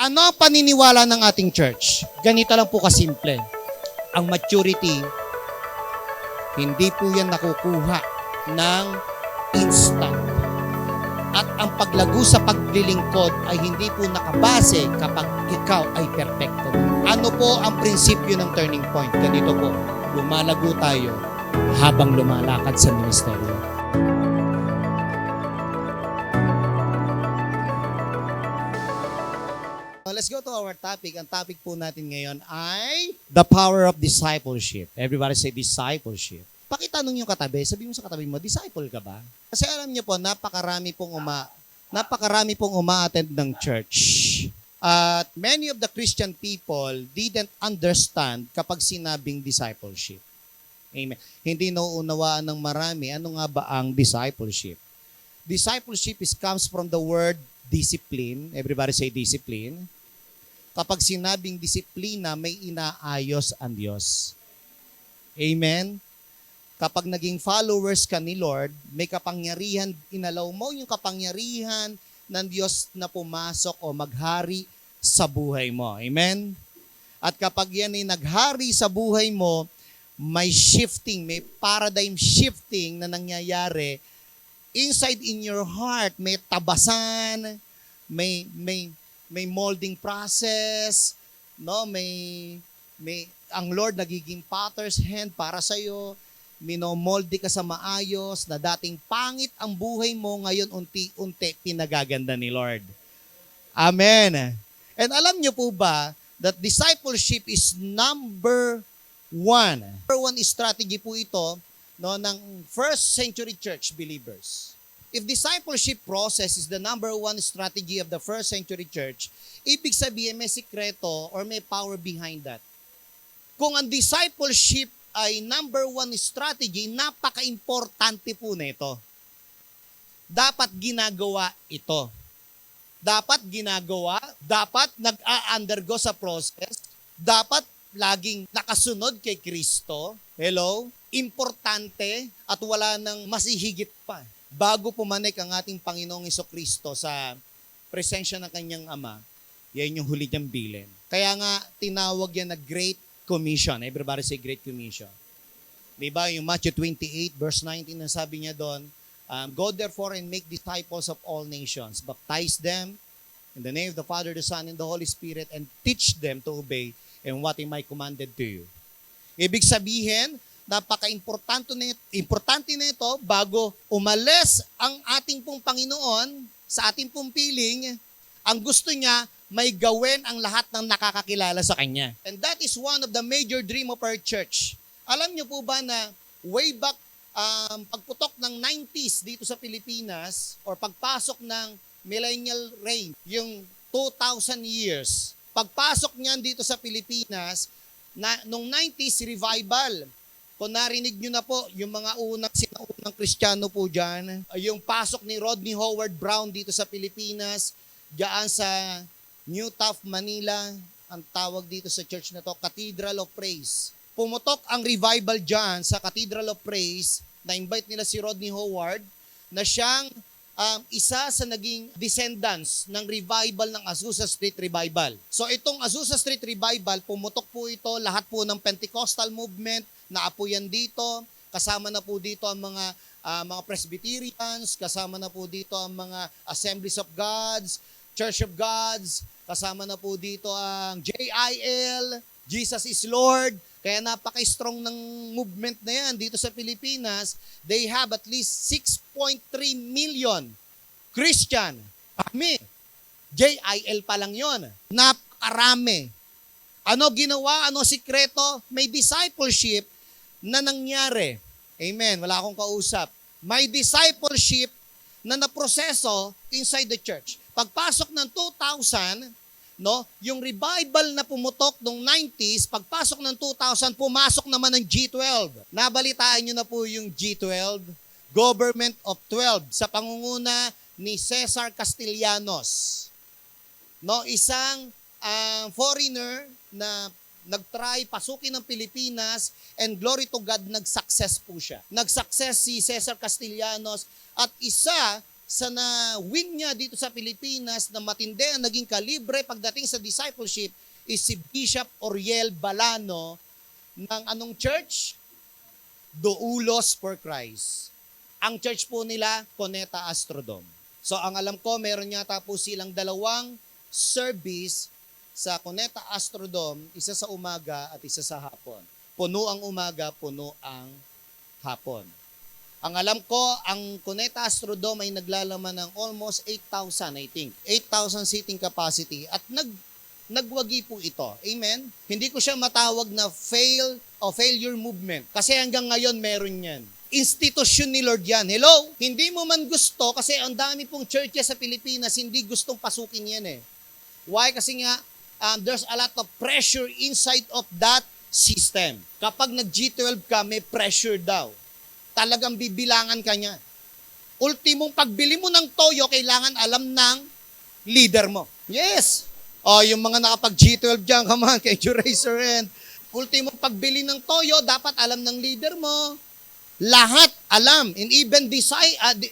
Ano ang paniniwala ng ating church? Ganito lang po kasimple. Ang maturity, hindi po yan nakukuha ng instant. At ang paglago sa paglilingkod ay hindi po nakabase kapag ikaw ay perfecto. Ano po ang prinsipyo ng turning point? Ganito po, lumalago tayo habang lumalakad sa ministeryo. Let's go to our topic. Ang topic po natin ngayon ay the power of discipleship. Everybody say discipleship. Pakitanong yung katabi, sabi mo sa katabi mo, disciple ka ba? Kasi alam niyo po, napakarami pong uma-attend ng church. At many of the Christian people didn't understand kapag sinabing discipleship. Amen. Hindi nauunawaan ng marami, ano nga ba ang discipleship? Discipleship comes from the word discipline. Everybody say discipline. Kapag sinabing disiplina, may inaayos ang Diyos. Amen? Kapag naging followers ka ni Lord, may kapangyarihan, inalaw mo yung kapangyarihan ng Diyos na pumasok o maghari sa buhay mo. Amen? At kapag yan ay naghari sa buhay mo, may shifting, may paradigm shifting na nangyayari inside in your heart. May tabasan, may molding process, no? May ang Lord nagiging potter's hand para sa iyo. Minomolde ka sa maayos na dating pangit ang buhay mo, ngayon unti-unti pinagaganda ni Lord. Amen. And alam niyo po ba that discipleship is number one. Number one strategy po ito, no, ng first century church believers. If discipleship process is the number one strategy of the first century church, ibig sabihin may sikreto or may power behind that. Kung ang discipleship ay number one strategy, napaka-importante po nito. Dapat ginagawa ito. Dapat nag-undergo sa process, dapat laging nakasunod kay Kristo. Hello? Importante at wala nang masihigit pa. Bago pumanik ang ating Panginoong Jesucristo sa presensya ng kanyang Ama, yan yung huli niyang bilin. Kaya nga, tinawag yan na Great Commission. Everybody say Great Commission. Diba? Yung Matthew 28 verse 19, ang sabi niya doon, go therefore and make disciples of all nations. Baptize them in the name of the Father, the Son, and the Holy Spirit, and teach them to obey and what I commanded to you. Ibig sabihin, napaka-importante nito bago umalis ang ating pong Panginoon sa ating pong piling, ang gusto niya, may gawin ang lahat ng nakakakilala sa Kanya. And that is one of the major dream of our church. Alam niyo po ba na way back pagputok ng 90s dito sa Pilipinas or pagpasok ng millennial reign, yung 2,000 years, pagpasok niyan dito sa Pilipinas, nung 90s revival, kung narinig nyo na po, yung mga sinaunang Kristiyano po dyan, yung pasok ni Rodney Howard Brown dito sa Pilipinas, diyan sa New Taft, Manila, ang tawag dito sa church na to, Cathedral of Praise. Pumutok ang revival dyan sa Cathedral of Praise, na-invite nila si Rodney Howard, na siyang isa sa naging descendants ng revival ng Azusa Street Revival. So itong Azusa Street Revival, pumutok po ito, lahat po ng Pentecostal movement, naapuyan dito, kasama na po dito ang mga Presbyterians, kasama na po dito ang mga Assemblies of Gods, Church of Gods, kasama na po dito ang JIL, Jesus is Lord. Kaya napaka-strong ng movement na yan dito sa Pilipinas. They have at least 6.3 million Christian. Amen. JIL pa lang yon. Napakarami. Ano ginawa? Ano sikreto? May discipleship na nangyari. Amen. Wala akong kausap. May discipleship na naproseso inside the church. Pagpasok ng 2000, no, yung revival na pumutok noong 90s, pagpasok ng 2000, pumasok naman ng G12. Nabalitaan nyo na po yung G12, Government of 12, sa pangunguna ni Cesar Castellanos. No, isang foreigner na nag-try pasukin ng Pilipinas, and glory to God, nag-success po siya. Nag-success si Cesar Castellanos, at isa sa na-win niya dito sa Pilipinas na matindi ang naging kalibre pagdating sa discipleship is si Bishop Oriel Balano ng anong church? Doulos for Christ. Ang church po nila, Cuneta Astrodome. So ang alam ko, meron yata po silang dalawang service sa Cuneta Astrodome, isa sa umaga at isa sa hapon. Puno ang umaga, puno ang hapon. Ang alam ko, ang Cuneta Astrodome ay naglalaman ng almost 8,000, I think. 8,000 seating capacity at nagwagi po ito. Amen? Hindi ko siya matawag na failure movement. Kasi hanggang ngayon meron yan. Institusyon ni Lord yan. Hello? Hindi mo man gusto kasi ang dami pong churches sa Pilipinas hindi gustong pasukin yan eh. Why? Kasi nga, there's a lot of pressure inside of that system. Kapag nag-G12 ka, may pressure daw. Talagang bibilangan ka niya. Ultimong pagbili mo ng toyo, kailangan alam ng leader mo. Yes! O, yung mga nakapag-G12 dyan, come on, kay Racer and ultimong pagbili ng toyo, dapat alam ng leader mo. Lahat alam. And even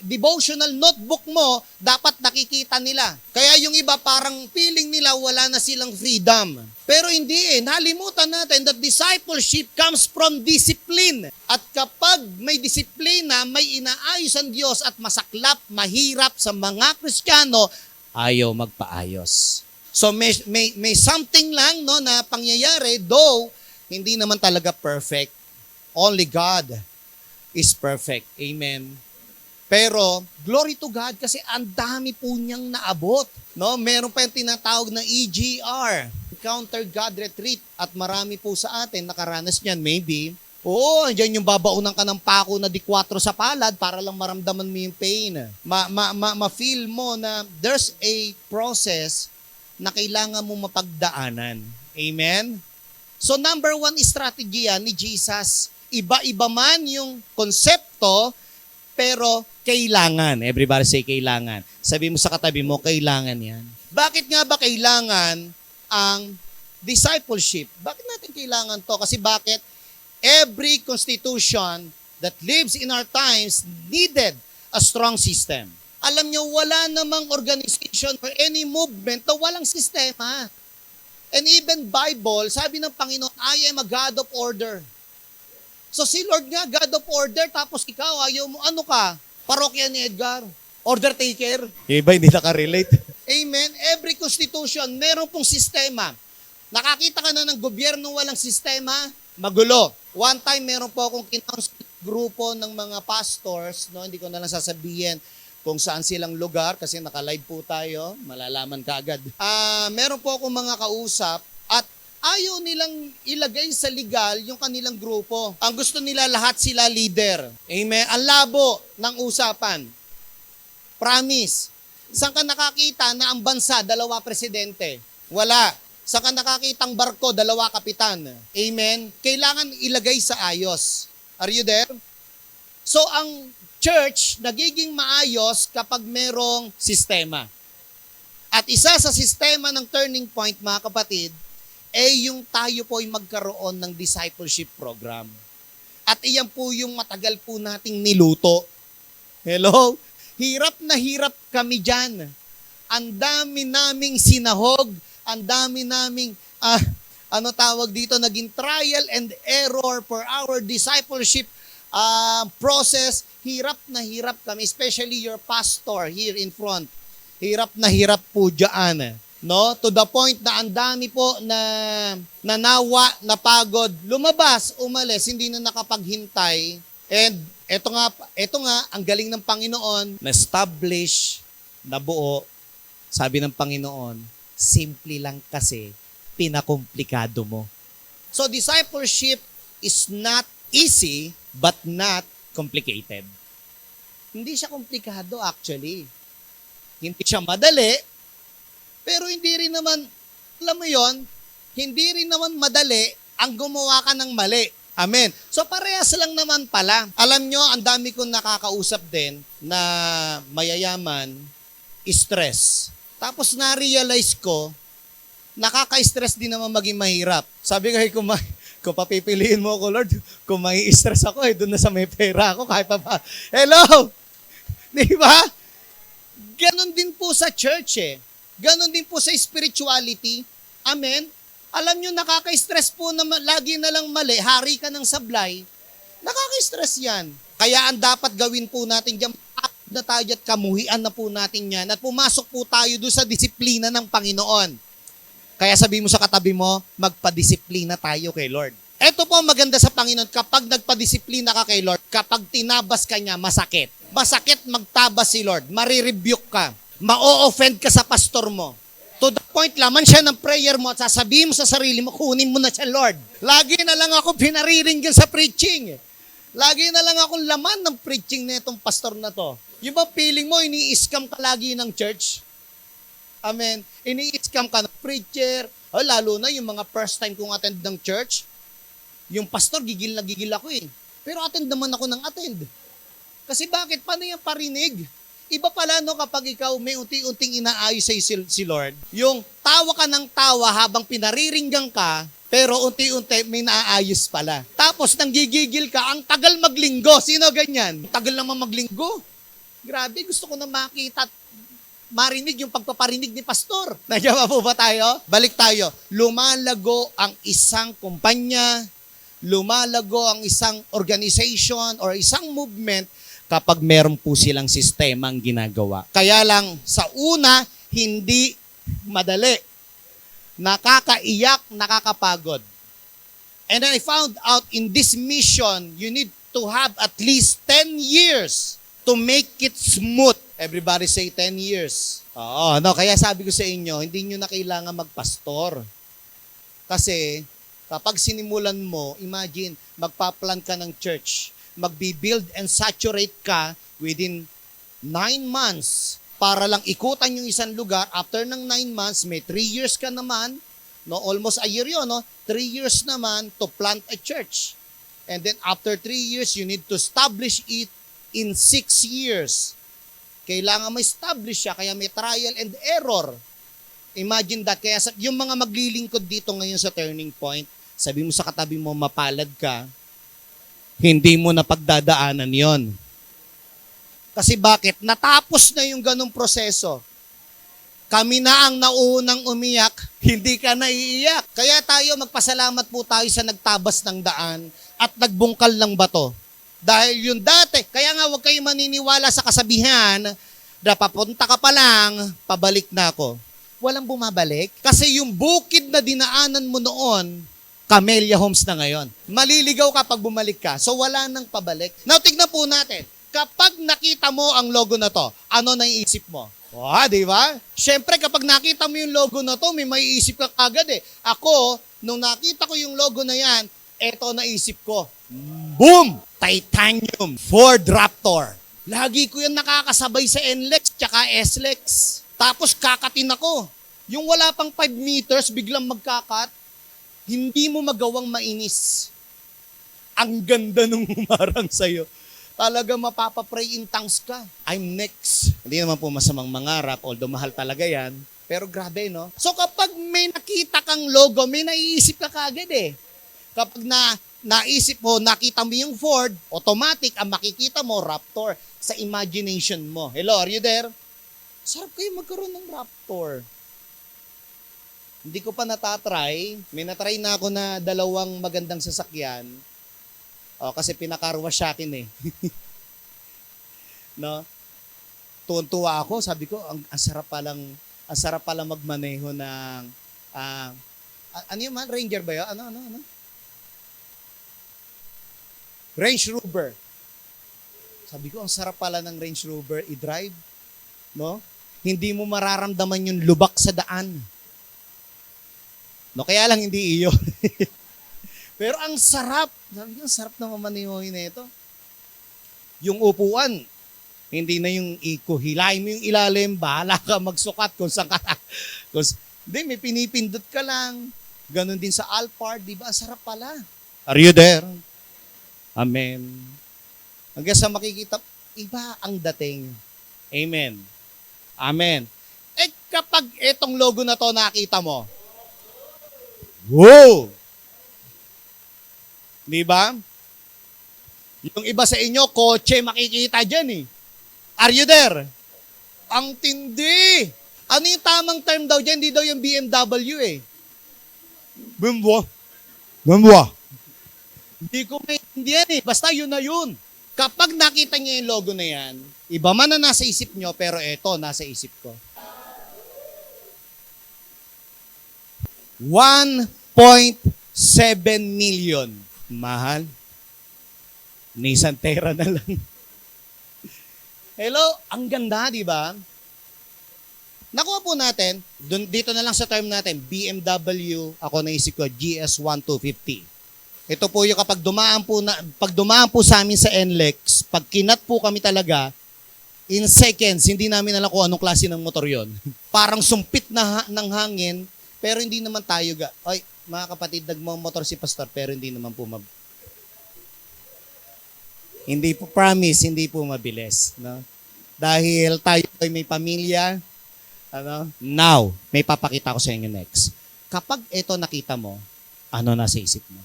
devotional notebook mo, dapat nakikita nila. Kaya yung iba parang feeling nila wala na silang freedom. Pero hindi eh. Nalimutan natin that discipleship comes from discipline. At kapag may disiplina, may inaayos ang Diyos at masaklap, mahirap sa mga Kristiyano, ayaw magpaayos. So may something lang no, na pangyayari, though hindi naman talaga perfect. Only God is perfect. Amen. Pero, glory to God kasi ang dami po niyang naabot. No? Meron pa yung tinatawag na EGR, Encounter God Retreat, at marami po sa atin nakaranas niyan, maybe. Oo, andyan yung babaunan ka ng pako na di 4 sa palad para lang maramdaman mo yung pain. Ma-feel mo na there's a process na kailangan mo mapagdaanan. Amen? So, number 1 strategy yan ni Jesus. Iba-iba man yung konsepto, pero kailangan. Everybody say kailangan. Sabi mo sa katabi mo, kailangan yan. Bakit nga ba kailangan ang discipleship? Bakit natin kailangan to? Kasi bakit? Every constitution that lives in our times needed a strong system. Alam nyo, wala namang organization or any movement na walang sistema. And even Bible, sabi ng Panginoon, I am a God of order. So si Lord nga, God of order, tapos ikaw, ayaw mo, ano ka? Parokya ni Edgar. Order taker. Yung iba hindi nakarelate. Amen. Every constitution, meron pong sistema. Nakakita ka na ng gobyerno walang sistema, magulo. One time, meron po akong grupo ng mga pastors, no? Hindi ko na lang sasabihin kung saan silang lugar, kasi naka-live po tayo, malalaman ka agad. Meron po akong mga kausap, at ayaw nilang ilagay sa legal yung kanilang grupo. Ang gusto nila lahat sila leader. Amen? Ang labo ng usapan. Promise. Saan ka nakakita na ang bansa, 2 presidente? Wala. Saan ka nakakita ang barko, 2 kapitan? Amen? Kailangan ilagay sa ayos. Are you there? So ang church nagiging maayos kapag merong sistema. At isa sa sistema ng turning point, mga kapatid, yung tayo po ay magkaroon ng discipleship program. At iyan po yung matagal po nating niluto. Hello? Hirap na hirap kami dyan. Ang dami naming sinahog, ang dami naming, naging trial and error for our discipleship process. Hirap na hirap kami, especially your pastor here in front. Hirap na hirap po dyan. No, to the point na ang dami po na nanawa, napagod, lumabas, umalis, hindi na nakapaghintay. And ito nga ang galing ng Panginoon, na-establish, nabuo. Sabi ng Panginoon, simple lang kasi pinakomplikado mo. So discipleship is not easy but not complicated. Hindi siya komplikado actually. Hindi siya madali. Pero hindi rin naman, alam mo yon, hindi rin naman madali ang gumawa ka ng mali. Amen. So parehas lang naman pala. Alam nyo, ang dami kong nakakausap din na mayayaman, stress. Tapos na-realize ko, nakaka-stress din naman maging mahirap. Sabi ko, kung papipiliin mo ako, Lord, kung may stress ako, doon na sa may pera ako, kahit pa ba. Hello! Di ba? Ganon din po sa church eh. Ganon din po sa spirituality. Amen? Alam nyo, nakaka-stress po na lagi na lang mali, hari ka ng sablay. Nakaka-stress yan. Kaya ang dapat gawin po natin dyan, na tayo at kamuhian na po natin yan at pumasok po tayo doon sa disiplina ng Panginoon. Kaya sabi mo sa katabi mo, magpadisiplina tayo kay Lord. Ito po ang maganda sa Panginoon, kapag nagpadisiplina ka kay Lord, kapag tinabas ka niya, masakit. Masakit magtabas si Lord, marirebuke ka, ma-offend ka sa pastor mo. To the point, laman siya ng prayer mo at sasabihin mo sa sarili mo, kunin mo na siya, Lord. Lagi na lang ako pinariringgan sa preaching. Lagi na lang akong laman ng preaching na itong pastor na to. Yung ba feeling mo, ini-scam ka lagi ng church? Amen. Ini-scam ka ng preacher. O, lalo na yung mga first time kong attend ng church. Yung pastor, gigil na gigil ako eh. Pero attend naman ako ng attend. Kasi bakit? Paano yung parinig? Iba pala no kapag ikaw may unti-unting inaayos sa si Lord. Yung tawa ka ng tawa habang pinariringgan ka, pero unti-unti may naaayos pala. Tapos nang gigigil ka, ang tagal maglinggo. Sino ganyan? Tagal naman maglinggo. Grabe, gusto ko na makita at marinig yung pagpaparinig ni pastor. Nagyawa po ba tayo? Balik tayo. Lumalago ang isang kumpanya, lumalago ang isang organization or isang movement kapag meron po silang sistemang ginagawa. Kaya lang, sa una, hindi madali. Nakakaiyak, nakakapagod. And I found out in this mission, you need to have at least 10 years to make it smooth. Everybody say 10 years. Oo, no, kaya sabi ko sa inyo, hindi nyo na kailangan magpastor. Kasi kapag sinimulan mo, imagine, magpa-plan ka ng church, magbi-build and saturate ka within 9 months para lang ikutan yung isang lugar. After ng 9 months, may 3 years ka naman, no, almost a year yun, no? 3 years naman to plant a church. And then after 3 years, you need to establish it in 6 years. Kailangan ma-establish siya, kaya may trial and error. Imagine that. Kaya yung mga maglilingkod dito ngayon sa Turning Point, sabi mo sa katabi mo, mapalad ka, hindi mo na pagdadaanan yon. Kasi bakit? Natapos na yung ganong proseso. Kami na ang naunang umiyak, hindi ka naiiyak. Kaya tayo, magpasalamat po tayo sa nagtabas ng daan at nagbungkal ng bato. Dahil yung dati, kaya nga huwag kayong maniniwala sa kasabihan na papunta ka pa lang, pabalik na ako. Walang bumabalik. Kasi yung bukid na dinaanan mo noon, Camellia Homes na ngayon. Maliligaw ka pag bumalik ka. So wala nang pabalik. Now, tignan po natin. Kapag nakita mo ang logo na to, ano naiisip mo? Di ba? Siyempre, kapag nakita mo yung logo na to, may maiisip ka agad eh. Ako, nung nakita ko yung logo na yan, eto naisip ko. Boom! Titanium Ford Raptor. Lagi ko yan nakakasabay sa NLEX tsaka SLEX. Tapos kakatin ako. Yung wala pang 5 meters, biglang magkakat. Hindi mo magawang mainis. Ang ganda nung humarang sa'yo. Talaga mapapapray in tongues ka. I'm next. Hindi naman po masamang mangarap, although mahal talaga yan. Pero grabe, no? So kapag may nakita kang logo, may naiisip ka kagad eh. Kapag naisip mo, nakita mo yung Ford, automatic, ang makikita mo, Raptor, sa imagination mo. Hello, are you there? Sarap kayo magkaroon ng Raptor. Hindi ko pa natatry. May natry na ako na 2 magandang sasakyan. Kasi pinakarwash sa akin eh. No? Tuwan-tuwa ako, sabi ko, ang sarap palang magmaneho ng ano yun man? Ranger ba yun? Ano? Range Rover. Sabi ko, ang sarap pala ng Range Rover i-drive. No? Hindi mo mararamdaman yung lubak sa daan. No, kaya lang hindi iyo. Pero ang sarap. Sabi ko, ang sarap na mamanihoy na ito. Yung upuan, hindi na yung hilahin mo yung ilalim, bahala ka magsukat kung saan ka. Hindi, may pinipindot ka lang. Ganon din sa Alphard, di ba? Ang sarap pala. Are you there? Amen. Hanggang sa makikita, iba ang dating. Amen. Amen. Kapag itong logo na to nakita mo, wow! Di ba? Yung iba sa inyo, kotse makikita dyan eh. Are you there? Ang tindi! Ano yung tamang term daw dyan? Hindi daw yung BMW eh. Bumbo. Bumbo. Hindi ko maintindihan eh. Basta yun na yun. Kapag nakita niyo yung logo na yan, iba man na nasa isip nyo, pero eto, nasa isip ko. 1.7 million. Mahal. Nissan Terra na lang. Hello, ang ganda, di ba? Nakuha po natin, dito na lang sa term natin, BMW, ako naisip ko, GS1250. Ito po yung kapag dumaan po sa amin sa NLEX, pag kinat po kami talaga, in seconds, hindi namin alam kung anong klase ng motor yon. Parang sumpit ng hangin, pero hindi naman tayo ay, mga kapatid, nagmamotor si Pastor, pero hindi naman po hindi po promise, hindi po mabilis. No? Dahil tayo ay may pamilya, now, may papakita ko sa inyo next. Kapag ito nakita mo, ano nasa isip mo?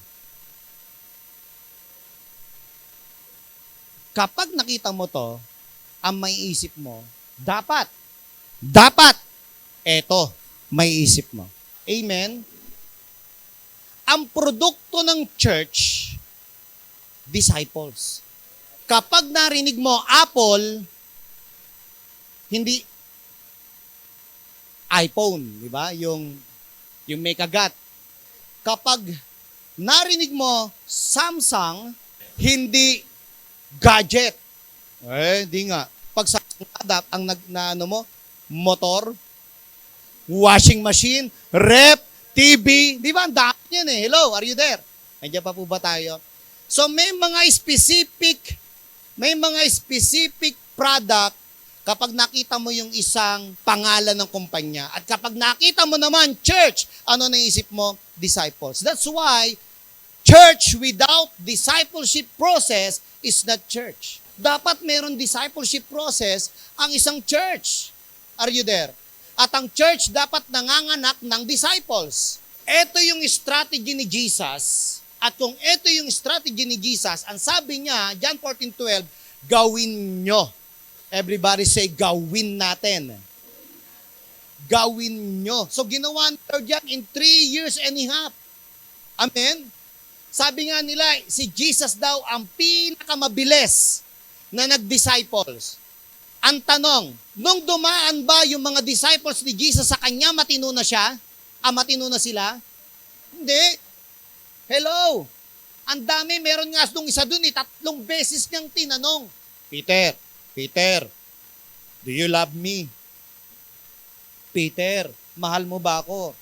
Kapag nakita mo to, ang may isip mo, dapat, eto, may isip mo. Amen? Ang produkto ng church, disciples. Kapag narinig mo, Apple, hindi iPhone, di ba? Yung may kagat. Kapag narinig mo, Samsung, hindi gadget. Di nga. Pag Samsung adapt, ang motor, washing machine, rep, TV, di ba? Ang dami yan eh. Hello, are you there? Nandiyan pa po ba tayo? So may mga specific product kapag nakita mo yung isang pangalan ng kumpanya at kapag nakita mo naman church, ano naisip mo? Disciples. That's why church without discipleship process is not church. Dapat meron discipleship process ang isang church. Are you there? At ang church dapat nanganganak ng disciples. Ito yung strategy ni Jesus. At kung ito yung strategy ni Jesus, ang sabi niya, John 14:12, gawin nyo. Everybody say, gawin natin. Gawin nyo. So ginawa ni Lord yan in 3 years and a half. Amen? Sabi nga nila, si Jesus daw ang pinakamabilis na nag-disciples. Ang tanong, nung dumaan ba yung mga disciples ni Jesus sa kanya, matino na siya? Matino na sila? Hindi. Hello! Ang dami, meron nga nung isa dun 3 beses niyang tinanong, Peter, do you love me? Peter, mahal mo ba ako?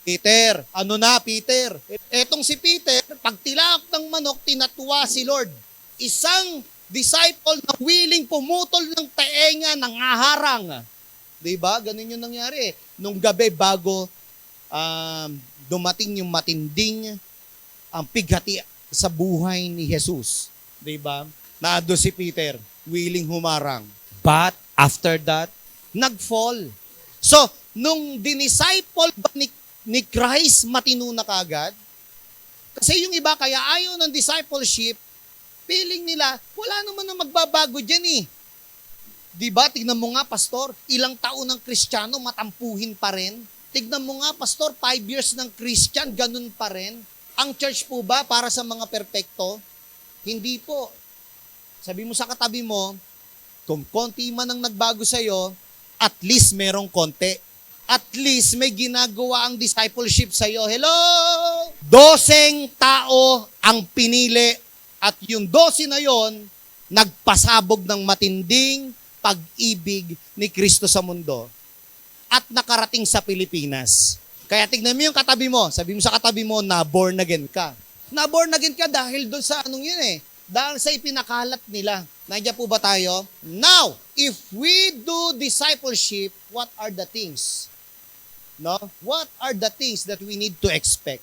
Peter, Peter? Etong si Peter, pag tilak ng manok, tinatuwa si Lord. Isang disciple na willing pumutol ng taenga ng aharang. Diba? Ganun yung nangyari. Nung gabi bago dumating yung matinding ang pighati sa buhay ni Jesus. Diba? Naado si Peter, willing humarang. But after that, nag-fall. So, nung dinisciple ba ni Christ, matino na kagad? Kasi yung iba, kaya ayaw ng discipleship, feeling nila, wala naman na magbabago dyan eh. Diba? Tignan mo nga, pastor, ilang taon ng Kristiyano, matampuhin pa rin. Tignan mo nga, pastor, 5 years ng Christian, ganun pa rin. Ang church po ba para sa mga perpekto? Hindi po. Sabi mo sa katabi mo, kung konti man ang nagbago sa'yo, at least merong konti. At least may ginagawa ang discipleship sa'yo. Hello! 12 tao ang pinili at yung 12 na yon nagpasabog ng matinding pag-ibig ni Kristo sa mundo at nakarating sa Pilipinas. Kaya tignan mo yung katabi mo. Sabi mo sa katabi mo, na-born again ka. Na-born again ka dahil doon sa anong yun eh. Dahil sa ipinakalat nila. Nandiyan po ba tayo? Now, if we do discipleship, what are the things? No? What are the things that we need to expect?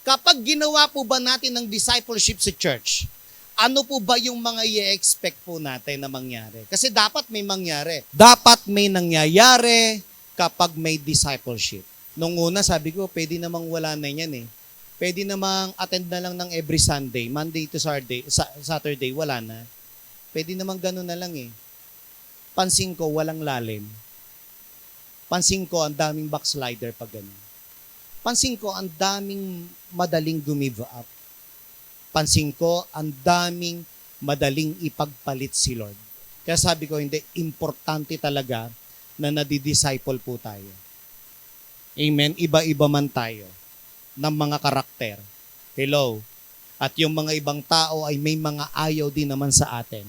Kapag ginawa po ba natin ng discipleship sa church, ano po ba yung mga i-expect po natin na mangyari? Kasi dapat may mangyari. Dapat may nangyayari kapag may discipleship. Nung una, sabi ko, pwede namang wala na yan eh. Pwede namang attend na lang ng every Sunday, Monday to Saturday, wala na. Pwede namang gano'n na lang eh. pansin ko walang lalim. Pansin ko ang daming backslider pag ganun. Pansin ko ang daming madaling gumive up. Pansin ko ang daming madaling ipagpalit si Lord. Kaya sabi ko, hindi, importante talaga na nadidisciple po tayo. Amen? Iba-iba man tayo ng mga karakter. Hello? At yung mga ibang tao ay may mga ayaw din naman sa atin.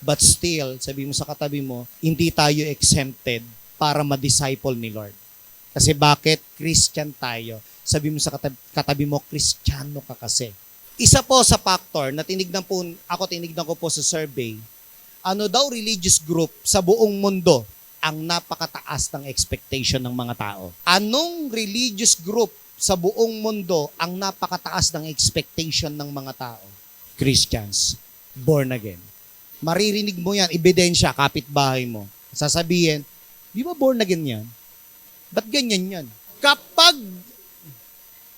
But still, sabi mo sa katabi mo, hindi tayo exempted para ma-disciple ni Lord. Kasi bakit? Christian tayo. Sabi mo sa katabi mo, Kristiyano ka kasi. Isa po sa factor na tinignan ko po sa survey, ano daw religious group sa buong mundo ang napakataas ng expectation ng mga tao? Anong religious group sa buong mundo ang napakataas ng expectation ng mga tao? Christians. Born again. Maririnig mo yan, ebidensya, kapitbahay mo. Sasabihin, di ba born again yan? Ba't ganyan yan?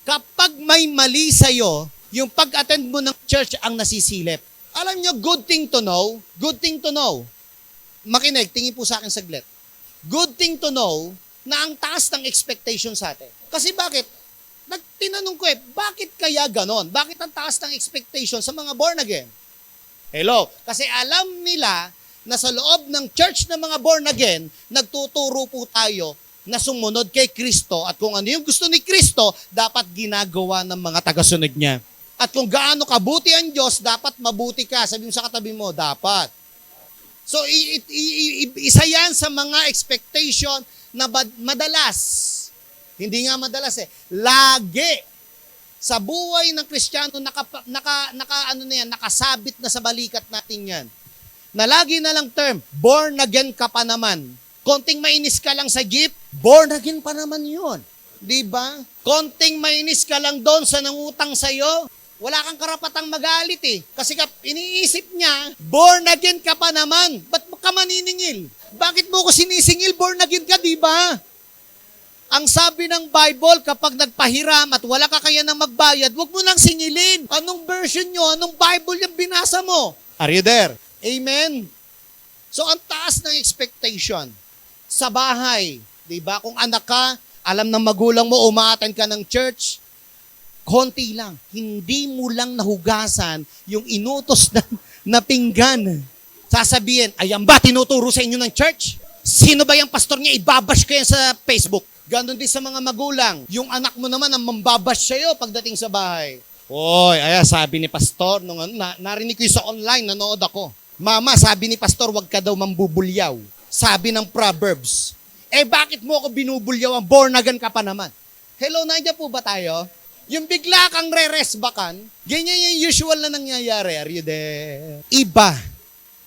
Kapag may mali sa'yo, yung pag-attend mo ng church ang nasisilip. Alam nyo, good thing to know. Makinig, tingin po sa akin saglit. Good thing to know na ang taas ng expectation sa atin. Kasi bakit? Tinanong ko bakit kaya ganon? Bakit ang taas ng expectation sa mga born again? Hello? Kasi alam nila na sa loob ng church ng mga born again, nagtuturo po tayo na sumunod kay Kristo at kung ano yung gusto ni Kristo, dapat ginagawa ng mga tagasunod niya. At kung gaano kabuti ang Diyos, dapat mabuti ka. Sabi mo sa katabi mo, dapat. So, isa yan sa mga expectation na madalas, hindi nga madalas lagi sa buhay ng Kristiyano, nakasabit na sa balikat natin yan. Na lagi na lang term, born again ka pa naman. Konting mainis ka lang sa jeep, born again pa naman yun. Diba? Konting mainis ka lang doon sa nangutang sa'yo, wala kang karapatang magalit Kasi iniisip niya, born again ka pa naman. Ba't ka maniningil? Bakit mo ko sinisingil? Born again ka, di ba? Ang sabi ng Bible, kapag nagpahiram at wala ka kaya nang magbayad, huwag mo nang singilin. Anong version nyo? Anong Bible yung binasa mo? Are you there? Amen? So, ang taas ng expectation sa bahay. Di ba? Kung anak ka, alam ng magulang mo, umaattend ka ng church, konti lang. Hindi mo lang nahugasan yung inutos na pinggan. Sasabihin, ayan ba, tinuturo sa inyo ng church? Sino ba yung pastor niya? Ibabash ko yan sa Facebook. Ganon din sa mga magulang. Yung anak mo naman ang mambabash sa'yo pagdating sa bahay. Oy, sabi ni pastor, narinig ko yung sa online, nanood ako. Mama, sabi ni pastor, wag ka daw mambubulyaw. Sabi ng Proverbs. Bakit mo ako binubulyaw? Born again ka pa naman. Hello, nandiyan po ba tayo? Yung bigla kang re-resbakan, ganyan yung usual na nangyayari. Are you there? Iba.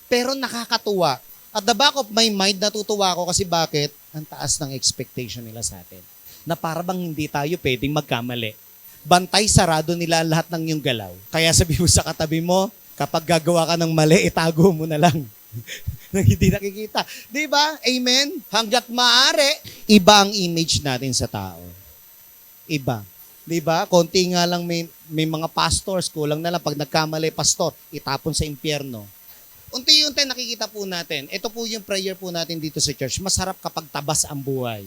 Pero nakakatuwa. At the back of my mind, natutuwa ako kasi bakit? Ang taas ng expectation nila sa atin. Na para bang hindi tayo pwedeng magkamali. Bantay sarado nila lahat ng yung galaw. Kaya sabi mo sa katabi mo, kapag gagawa ka ng mali, itago mo na lang. Nang hindi nakikita. Diba? Amen? Hanggat maaari, iba ang image natin sa tao. Iba. Diba? Konti nga lang may mga pastors, kulang na lang pag nagkamali pastor, itapon sa impyerno. Unti-unti nakikita po natin. Ito po yung prayer po natin dito sa church. Masarap kapag tabas ang buhay.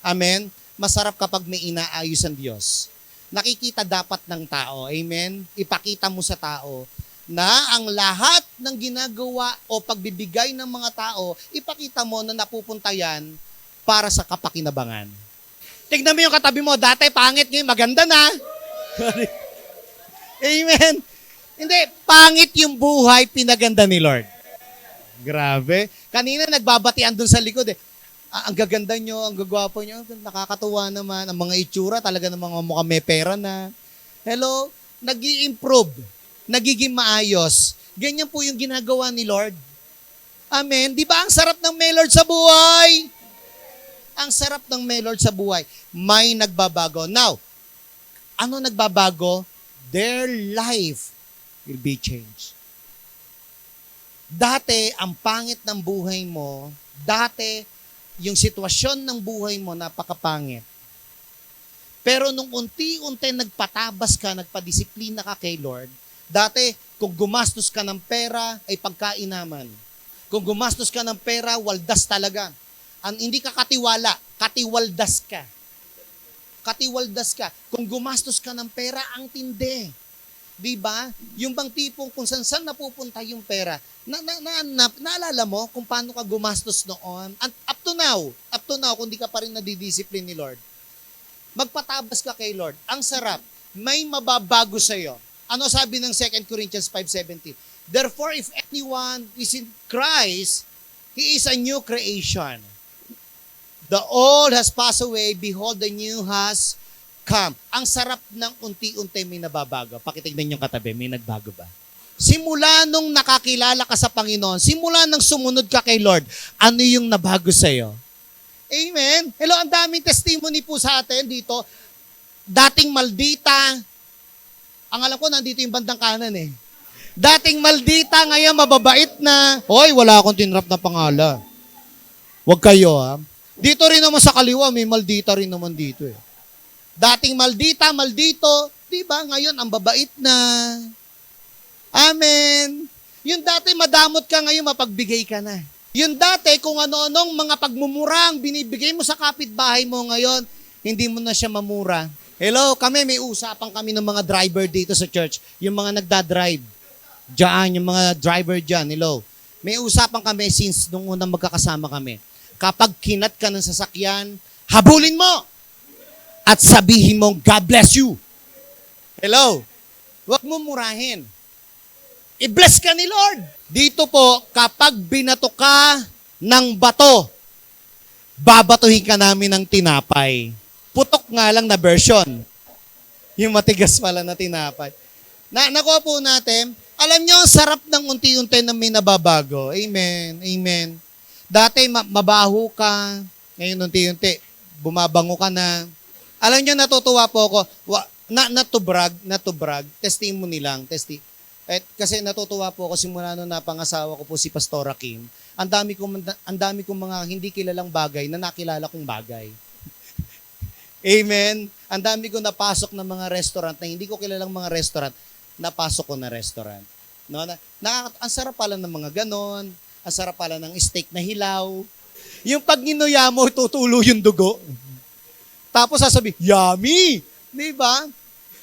Amen? Masarap kapag may inaayos ang Diyos. Nakikita dapat ng tao. Amen? Ipakita mo sa tao na ang lahat ng ginagawa o pagbibigay ng mga tao, ipakita mo na napupunta yan para sa kapakinabangan. Tignan mo yung katabi mo, dati pangit ngayon, maganda na. Amen. Hindi, pangit yung buhay, pinaganda ni Lord. Grabe. Kanina nagbabatian dun sa likod ang gaganda nyo, ang gagwapo nyo, nakakatuwa naman. Ang mga itsura talaga ng mga mukhang may pera na. Hello? Nag-i-improve. Nagiging maayos. Ganyan po yung ginagawa ni Lord. Amen. Di ba ang sarap ng may Lord sa buhay? Ang sarap ng may Lord sa buhay. May nagbabago. Now, ano nagbabago? Their life will be changed. Dati, ang pangit ng buhay mo, dati, yung sitwasyon ng buhay mo, napakapangit. Pero nung unti-unti nagpatabas ka, nagpadisiplina ka kay Lord, dati, kung gumastos ka ng pera, ay pagkainaman. Kung gumastos ka ng pera, waldas talaga. Hindi ka katiwala, katiwaldas ka. Katiwaldas ka. Kung gumastos ka ng pera, ang tindi. Diba? Yung bang tipong kung saan napupunta yung pera, naalala mo kung paano ka gumastos noon? And up to now, kung di ka pa rin nadidiscipline ni Lord, magpatabas ka kay Lord. Ang sarap, may mababago sa'yo. Ano sabi ng 2 Corinthians 5:17? Therefore, if anyone is in Christ, he is a new creation. The old has passed away, behold, the new has come. Ang sarap ng unti-unti may nababago. Pakitignan yung katabi, may nagbago ba? Simula nung nakakilala ka sa Panginoon, simula nung sumunod ka kay Lord, ano yung nabago sa'yo? Amen? Hello, ang daming testimony po sa atin dito. Dating maldita, ang alam ko, nandito yung bandang kanan eh. Dating maldita, ngayon mababait na. Hoy, wala akong tinrap na pangalan. Huwag kayo ha. Dito rin naman sa kaliwa, may maldita rin naman dito eh. Dating maldita, maldito, di ba? Ngayon, ang babait na. Amen. Yung dati madamot ka, ngayon mapagbigay ka na. Yung dati, kung ano-anong mga pagmumurang binibigay mo sa kapitbahay mo ngayon, hindi mo na siya mamura. Hello, may usapan kami ng mga driver dito sa church. Yung mga nagdadrive. Diyan, yung mga driver dyan. Hello. May usapan kami since nung unang magkakasama kami. Kapag kinat ka ng sasakyan, habulin mo! At sabihin mo, God bless you. Hello. Huwag mo murahin. I-bless ka ni Lord. Dito po, kapag binato ka ng bato, babatuhin ka namin ng tinapay. Putok nga lang na version. Yung matigas pala na tinapay. Nakuha po natin, alam nyo, sarap ng unti-unti na may nababago. Amen. Amen. Dati mabaho ka, ngayon unti-unti, bumabango ka na. Alam nyo, natutuwa po ako, not to brag, testimony lang, kasi natutuwa po ako simula nung napangasawa ko po si Pastora Kim. Ang dami kong mga hindi kilalang bagay na nakilala kong bagay. Amen. Ang dami ko napasok ng mga restaurant na hindi ko kilalang mga restaurant, napasok ko na restaurant. No, ang sarap pala ng mga ganon, ang sarap pala ng steak na hilaw. Yung pag ginuya mo, tutulo yung dugo. Tapos sasabi, yummy! Di ba?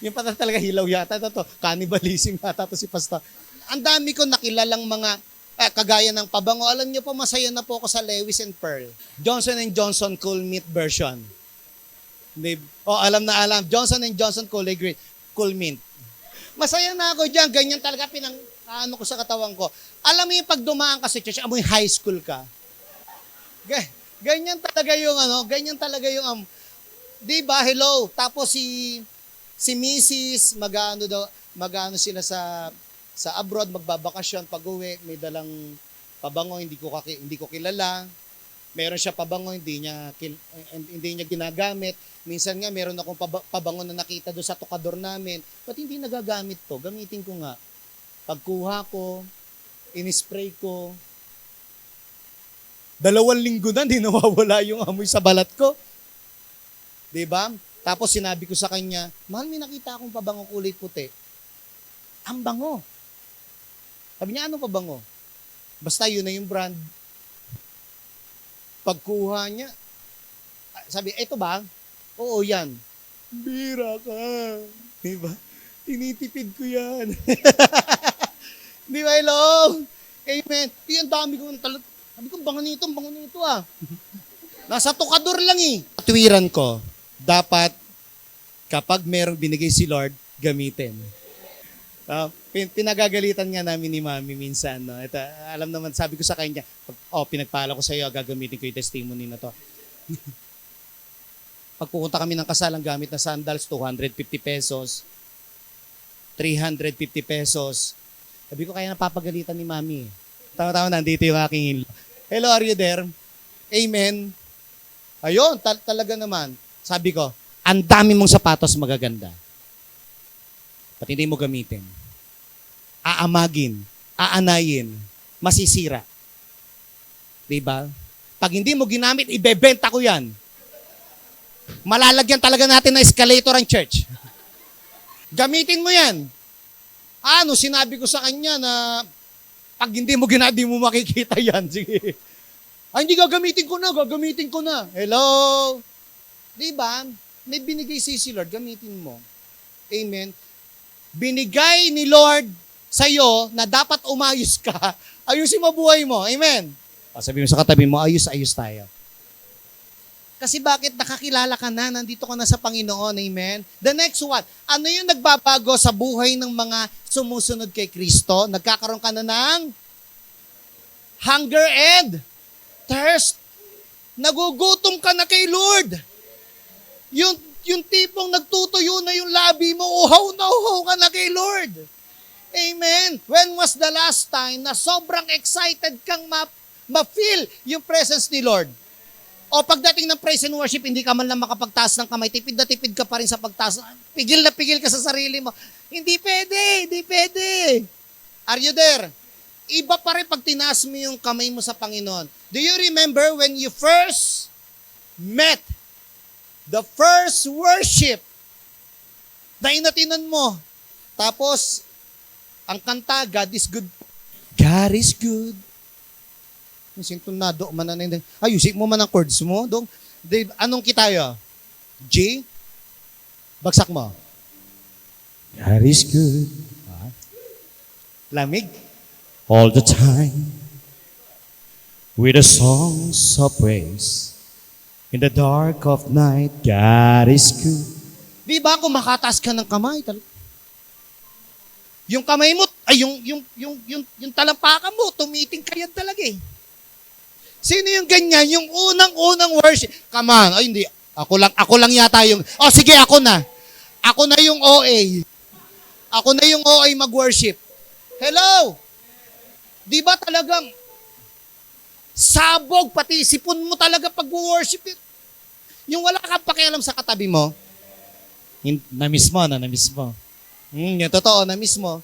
Yung pala talaga hilaw yata. Ito, cannibalism yata to si Pastor. Ang dami ko nakilalang mga, kagaya ng pabango. Alam niyo po, masaya na po ako sa Lewis and Pearl. Johnson & Johnson Cool Mint version. Alam na alam. Johnson & Johnson Cool Mint. Masaya na ako dyan. Ganyan talaga ko sa katawan ko. Alam mo yung pag dumaan ka sa church, amoy high school ka. Ganyan talaga yung di ba, hello. Tapos si Mrs. magano sila sa abroad, magbabakasyon, pag-uwi, may dalang pabango, hindi ko kilala. Meron siya pabango, hindi niya ginagamit. Minsan nga, meron akong pabango na nakita doon sa tukador namin. Ba't hindi nagagamit to? Gamitin ko nga. Pagkuha ko, inispray ko. 2 linggo na, di nawawala yung amoy sa balat ko. Diba? Tapos sinabi ko sa kanya, mahal, may nakita akong pabango kulay puti. Ang bango. Sabi niya, ano pabango? Basta yun na yung brand. Pagkuha niya, sabi, eto ba? Oo, yan. Bira ka. Diba? Tinitipid ko yan. Di ba, hello? Amen. Ang dami ko talaga. Sabi ko, bango nito ah. Nasa tukador lang eh. Tuwiran ko, dapat kapag merong binigay si Lord, gamitin. Pinagagalitan nga namin ni Mami minsan. No? Ito, alam naman, sabi ko sa kanya, pinagpala ko sa iyo, gagamitin ko yung testimony na to. Pagpupunta kami ng kasal, ang gamit na sandals, 250 pesos, 350 pesos. Sabi ko, kaya napapagalitan ni Mami. Tama-tama, nandito yung aking hello, are you there? Amen. Ayun, talaga naman. Sabi ko, ang dami mong sapatos magaganda. Pati hindi mo gamitin. Aamagin, aanayin, masisira. Diba? Pag hindi mo ginamit, ibebenta ko yan. Malalagyan talaga natin na escalator ang church. Gamitin mo yan. Sinabi ko sa kanya na Pag hindi mo di mo makikita yan. Sige. Ay, hindi gagamitin ko na. Hello? Di ba? May binigay si Lord, gamitin mo. Amen. Binigay ni Lord sa'yo na dapat umayos ka. Ayusin mo buhay mo. Amen. Sabi mo sa katabi mo, ayos tayo. Kasi bakit nakakilala ka na, nandito ka na sa Panginoon, amen? The next one, ano yung nagbabago sa buhay ng mga sumusunod kay Kristo? Nagkakaroon ka na ng hunger and thirst. Nagugutom ka na kay Lord. Yung tipong nagtutuyo na yung labi mo, uhaw ka na kay Lord. Amen. When was the last time na sobrang excited kang ma-feel yung presence ni Lord? O pagdating ng praise and worship, hindi ka man lang makapagtaas ng kamay, tipid na tipid ka pa rin sa pagtaas. Pigil na pigil ka sa sarili mo. Hindi pwede. Are you there? Iba pa rin pag tinaas mo yung kamay mo sa Panginoon. Do you remember when you first met the first worship na inatinan mo? Tapos, ang kanta, God is good. God is good. Sintonado man na ayusin mo man ang chords mo. Dong, anong kitayo? G? Bagsak mo. God is good. Lamig. All the time. With the songs of praise. In the dark of night, God is good. Di ba kung makataas ka ng kamay? Yung kamay mo, ay yung talampakan mo, tumiting ka yan talaga eh. Sino yung ganyan? Yung unang worship. Come on. Ay, hindi. Ako lang yata yung, sige, ako na. Ako na yung OA. Ako na yung OA mag-worship. Hello? Di ba talagang sabog, pati sipon mo talaga pag-worship. Yung wala kang pakialam sa katabi mo, na-miss mo. Yung totoo, na-miss mo.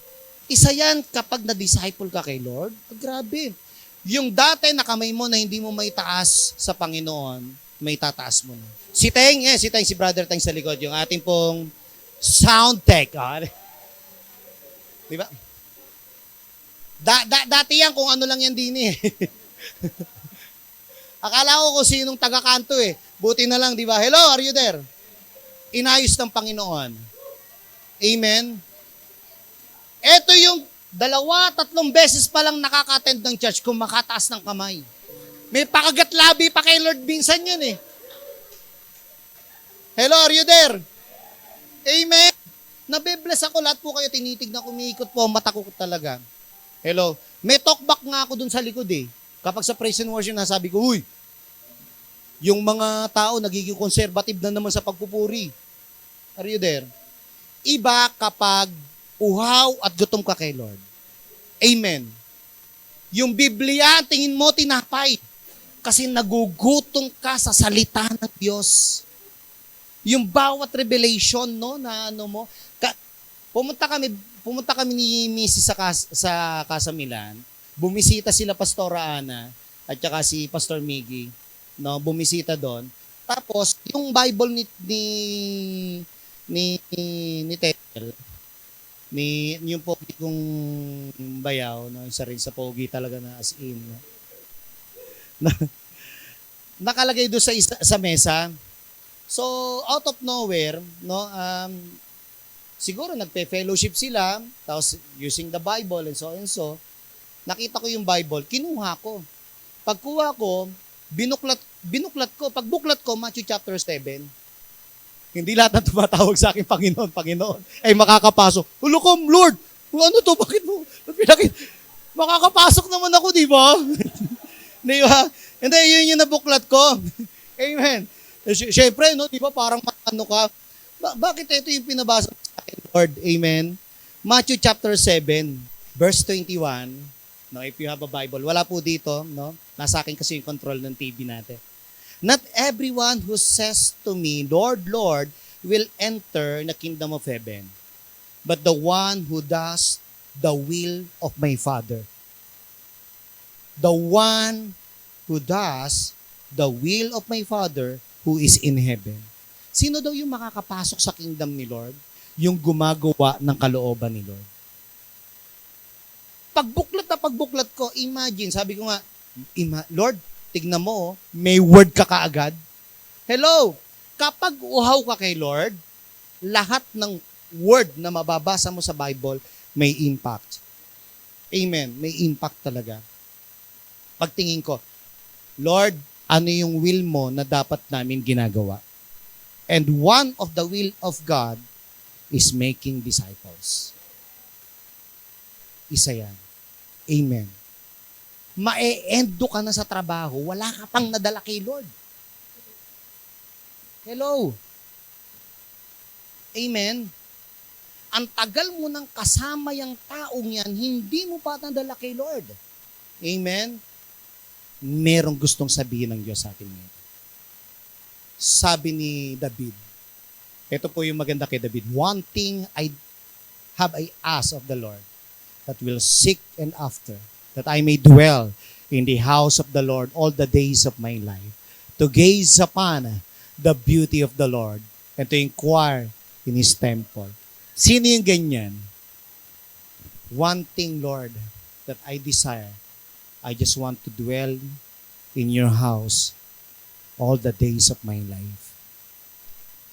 Isa yan kapag na-disciple ka kay Lord. Grabe. Yung dati na kamay mo na hindi mo may taas sa Panginoon, may tataas mo na. Si Brother Teng sa likod, yung ating pong sound tech. Di ba? Dati yan, kung ano lang yan din eh. Akala ko kung sinong taga-kanto eh. Buti na lang, di ba? Hello, are you there? Inayos ng Panginoon. Amen? Ito yung 2-3 beses pa lang nakaka-attend ng church kung makataas ng kamay. May pakagat-labi pa kay Lord minsan yan eh. Hello, are you there? Amen? Nabe-bless ako, lahat po kayo tinitignan, umiikot po, mata ko talaga. Hello? May talkback nga ako dun sa likod eh. Kapag sa praise and worship, nasabi ko, uy, yung mga tao nagiging conservative na naman sa pagpupuri. Are you there? Iba kapag uhaw at gutom ka kay Lord. Amen. Yung Biblia, tingin mo tinapay. Kasi nagugutom ka sa salita ng Diyos. Yung bawat revelation, no, na ano mo. Pumunta kami ni Mrs. sa Casa Milan. Bumisita sila Pastora Ana at saka si Pastor Miggy. No, bumisita doon. Tapos, yung Bible ni Tetel, yung pogi kong bayaw, no, isa rin sa pogi talaga na as in. No? Nakalagay doon sa mesa. So, out of nowhere, no, siguro nagpe-fellowship sila, tapos using the Bible and so, nakita ko yung Bible, kinuha ko. Pagkuha ko, binuklat ko. Pagbuklat ko, Matthew chapter 7. Hindi lahat na tumatawag sa akin, Panginoon, ay makakapasok. Ulo ko, Lord, ano to? Bakit mo? Makakapasok naman ako, di ba? Di ba? Hindi, yun yung nabuklat ko. Amen. Siyempre, no, di ba, parang ano ka, bakit ito yung pinabasa sa akin, Lord? Amen. Matthew chapter 7, verse 21. No, if you have a Bible, wala po dito, no? Nasa akin kasi yung control ng TV natin. Not everyone who says to me, Lord, Lord, will enter the kingdom of heaven, but the one who does the will of my Father. The one who does the will of my Father who is in heaven. Sino daw yung makakapasok sa kingdom ni Lord? Yung gumagawa ng kalooban ni Lord. pagbuklat ko, imagine, sabi ko nga, Lord, tignan mo, may word ka kaagad. Hello, kapag uhaw ka kay Lord, lahat ng word na mababasa mo sa Bible, may impact. Amen, may impact talaga. Pagtingin ko, Lord, ano yung will mo na dapat namin ginagawa? And one of the will of God is making disciples. Isa yan. Amen. Mae-endo ka na sa trabaho, wala ka pang nadala kay Lord. Hello. Amen. Ang tagal mo nang kasama yung taong yan, hindi mo pa nadala kay Lord. Amen. Merong gustong sabihin ng Diyos sa atin ngayon. Sabi ni David, ito po yung maganda kay David, one thing I asked of the Lord, that will seek and after, that I may dwell in the house of the Lord all the days of my life, to gaze upon the beauty of the Lord, and to inquire in His temple. Sino yung ganyan? One thing, Lord, that I desire, I just want to dwell in your house all the days of my life.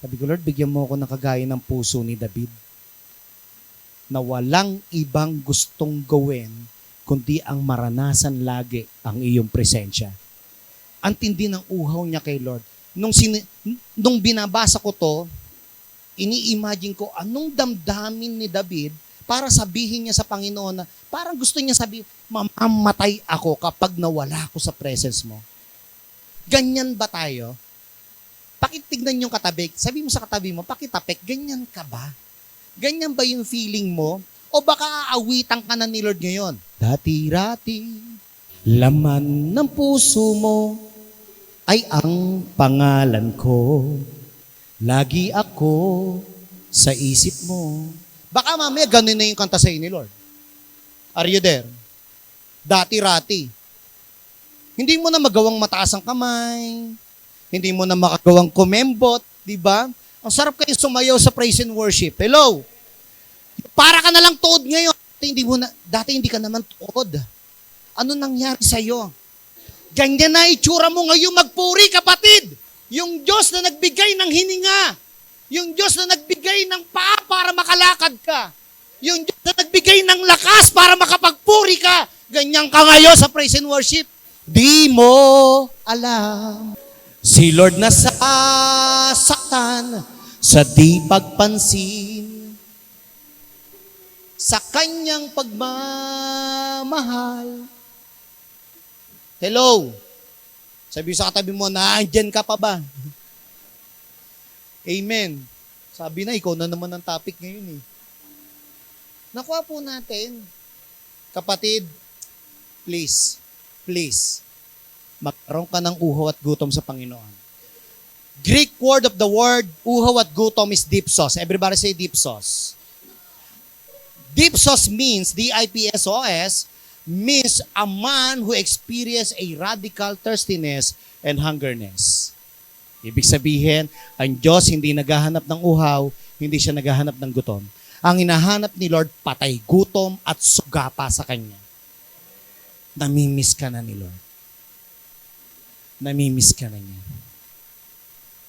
Sabi ko, Lord, bigyan mo ako ng kagaya ng puso ni David, na walang ibang gustong gawin kundi ang maranasan lagi ang iyong presensya. Ang tindi ng uhaw niya kay Lord. Nung binabasa ko to, ini-imagine ko anong damdamin ni David para sabihin niya sa Panginoon na parang gusto niya sabihin, mamamatay ako kapag nawala ako sa presence mo. Ganyan ba tayo? Pakitignan yung katabi. Sabi mo sa katabi mo, pakitapik, ganyan ka ba? Ganyan ba yung feeling mo? O baka aawitan ka na ni Lord ngayon? Dati-rati, laman ng puso mo ay ang pangalan ko. Lagi ako sa isip mo. Baka mamaya ganun na yung kanta sa'yo ni Lord. Are you there? Dati-rati. Hindi mo na magawang mataas ang kamay. Hindi mo na makagawang kumembot. Diba? Ang sarap kayo sumayaw sa praise and worship. Hello? Para ka na lang tuod ngayon. Dati hindi ka naman tuod. Ano nangyari sa'yo? Ganyan na itsura mo ngayon magpuri, kapatid. Yung Diyos na nagbigay ng hininga. Yung Diyos na nagbigay ng paa para makalakad ka. Yung Diyos na nagbigay ng lakas para makapagpuri ka. Ganyan ka ngayon sa praise and worship. Di mo alam. Si Lord na sasaktan sa di pagpansin, sa kanyang pagmamahal. Hello? Sabi sa katabi mo, naandyan ka pa ba? Amen. Sabi na, ikaw na naman ang topic ngayon eh. Nakuha po natin. Kapatid, please, magkaroon ka ng uhaw at gutom sa Panginoon. Greek word of the word, uhaw at gutom is dipsos. Everybody say dipsos. Dipsos means, D-I-P-S-O-S, means a man who experienced a radical thirstiness and hungerness. Ibig sabihin, ang Diyos hindi naghahanap ng uhaw, hindi siya naghahanap ng gutom. Ang hinahanap ni Lord, patay gutom at sugapa sa Kanya. Namimiss ka na ni Lord. Namimiss ka na niya.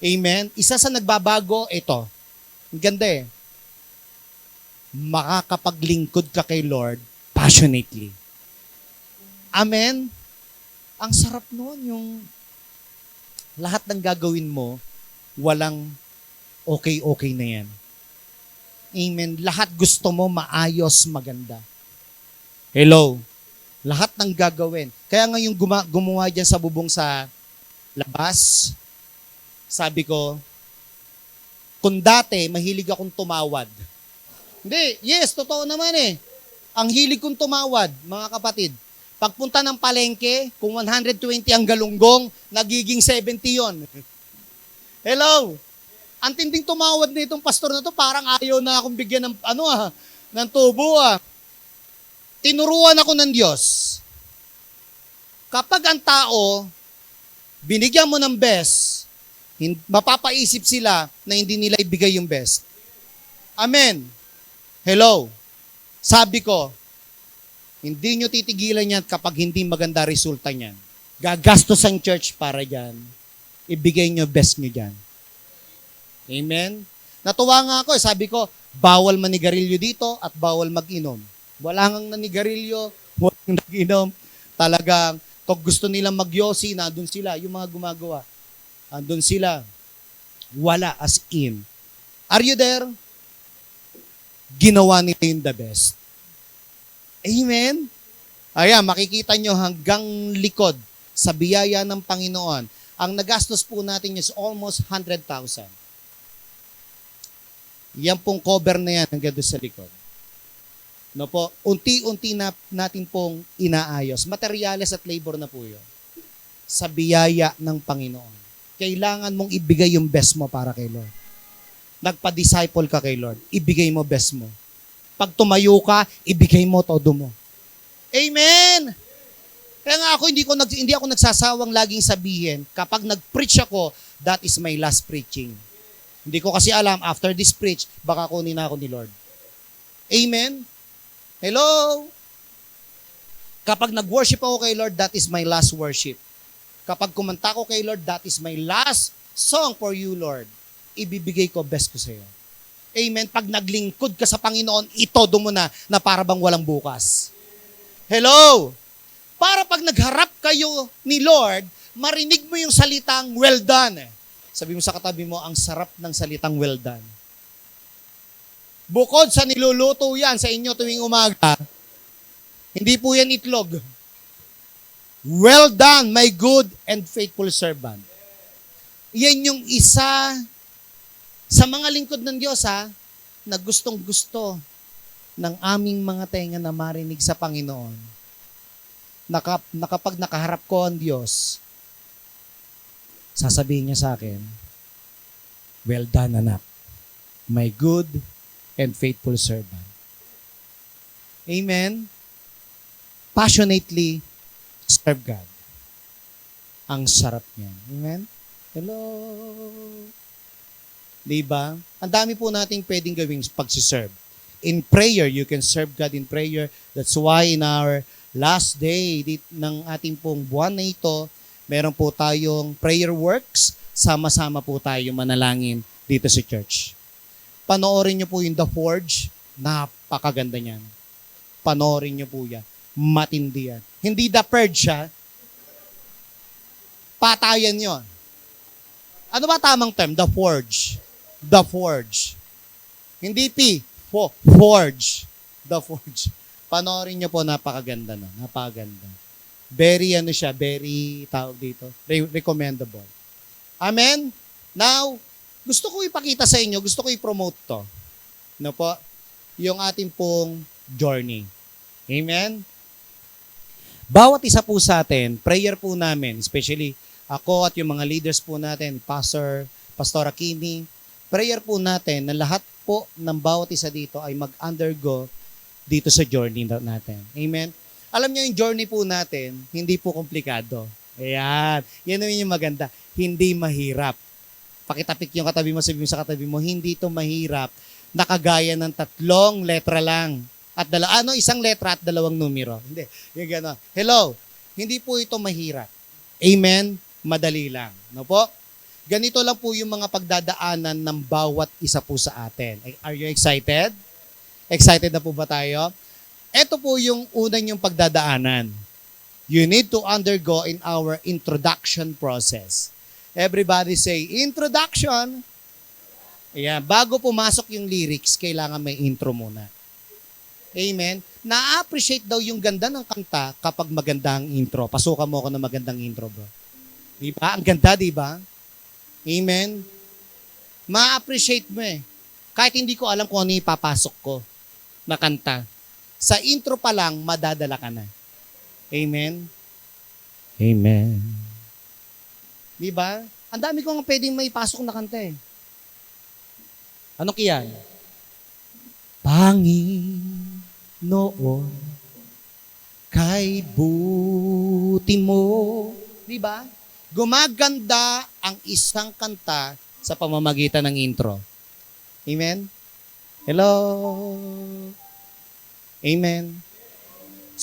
Amen? Isa sa nagbabago, ito. Ang ganda eh. Makakapaglingkod ka kay Lord passionately. Amen? Ang sarap noon, yung lahat ng gagawin mo, walang okay na yan. Amen? Lahat gusto mo maayos, maganda. Hello? Lahat ng gagawin. Kaya nga yung gumawa dyan sa bubong sa labas, sabi ko, kung dati, mahilig akong tumawad. Hindi, yes, totoo naman eh. Ang hilig kong tumawad, mga kapatid, pagpunta ng palengke, kung 120 ang galunggong, nagiging 70 yon. Hello? Ang tinding tumawad na itong pastor na to, parang ayaw na akong bigyan ng, ng tubo Tinuruan ako ng Diyos. Kapag ang tao, binigyan mo ng best, mapapaisip sila na hindi nila ibigay yung best. Amen. Hello. Sabi ko, Hindi nyo titigilan yan kapag hindi maganda resulta niyan. Gagastos ang church para dyan. Ibigay nyo best nyo dyan. Amen? Natuwa nga ako, sabi ko, bawal manigarilyo dito at bawal mag-inom. Wala nang nanigarilyo, walang nag-inom. Talagang, kung gusto nilang magyosi, nandun sila, yung mga gumagawa. Andun sila. Wala, as in. Are you there? Ginawa nila yung the best. Amen? Ayan, makikita nyo hanggang likod sa biyaya ng Panginoon. Ang nagastos po natin is almost 100,000. Yan pong cover na yan hanggang doon sa likod. No po, unti-unti na natin pong inaayos. Materyales at labor na po yun. Sa biyaya ng Panginoon. Kailangan mong ibigay yung best mo para kay Lord. Nagpa-disciple ka kay Lord, ibigay mo best mo. Pag tumayo ka, ibigay mo todo mo. Amen! Kaya nga ako, hindi ako nagsasawang laging sabihin, kapag nag-preach ako, that is my last preaching. Hindi ko kasi alam, after this preach, baka kunin na ako ni Lord. Amen? Hello? Kapag nag-worship ako kay Lord, that is my last worship. Kapag kumanta ko kay Lord, that is my last song for you, Lord. Ibibigay ko best ko sa iyo. Amen? Pag naglingkod ka sa Panginoon, itodo mo na para bang walang bukas. Hello? Para pag nagharap kayo ni Lord, marinig mo yung salitang well done. Sabi mo sa katabi mo, ang sarap ng salitang well done. Bukod sa niluluto yan sa inyo tuwing umaga, hindi po yan itlog. Well done, my good and faithful servant. Yan yung isa sa mga lingkod ng Diyos na gustong-gusto ng aming mga tenga na marinig sa Panginoon. Na kapag nakaharap ko ang Diyos, sasabihin niya sa akin, well done, anak, my good and faithful servant. Amen? Passionately serve God. Ang sarap niyan. Amen? Hello? Diba? Ang dami po nating pwedeng gawing pagsiserve. In prayer, you can serve God in prayer. That's why in our last day ng ating pong buwan na ito, meron po tayong prayer works. Sama-sama po tayo manalangin dito sa church. Panoorin niyo po yung The Forge. Napakaganda niyan. Panoorin niyo po yan. Matindi yan. Hindi The Purge Patayan yon. Ano ba tamang term? The Forge. The Forge. Hindi Forge. The Forge. Panoorin niyo po, napakaganda na. Napakaganda. Very, very, tawag dito, recommendable. Amen? Now, gusto ko ipakita sa inyo, gusto ko i-promote to. No po? Yung ating pong journey. Amen? Bawat isa po sa atin, prayer po namin, especially ako at yung mga leaders po natin, Pastor Akini, prayer po natin na lahat po ng bawat isa dito ay mag-undergo dito sa journey natin. Amen? Alam niyo yung journey po natin, hindi po komplikado. Ayan. Yan yung maganda. Hindi mahirap. Pakitapik yung katabi mo, sabi mo sa katabi mo, hindi ito mahirap. Nakagaya ng 3 letra lang. At isang letra at 2 numero. Hindi. Yung gano'n. Hello. Hindi po ito mahirap. Amen? Madali lang. No po? Ganito lang po yung mga pagdadaanan ng bawat isa po sa atin. Are you excited? Excited na po ba tayo? Ito po yung unang yung pagdadaanan. You need to undergo in our introduction process. Everybody say, introduction. Ayan, bago pumasok yung lyrics, kailangan may intro muna. Amen? Na-appreciate daw yung ganda ng kanta kapag maganda ang intro. Pasukan mo ako ng magandang intro, bro. Diba? Ang ganda, diba? Amen? Ma-appreciate mo Kahit hindi ko alam kung ano ipapasok ko na kanta. Sa intro pa lang, madadala ka na. Amen? Amen. Diba? Ang dami ko nga pwedeng may pasok na kanta Ano kiyan? Panginoon, kay buti mo. Diba? Gumaganda ang isang kanta sa pamamagitan ng intro. Amen? Hello? Amen?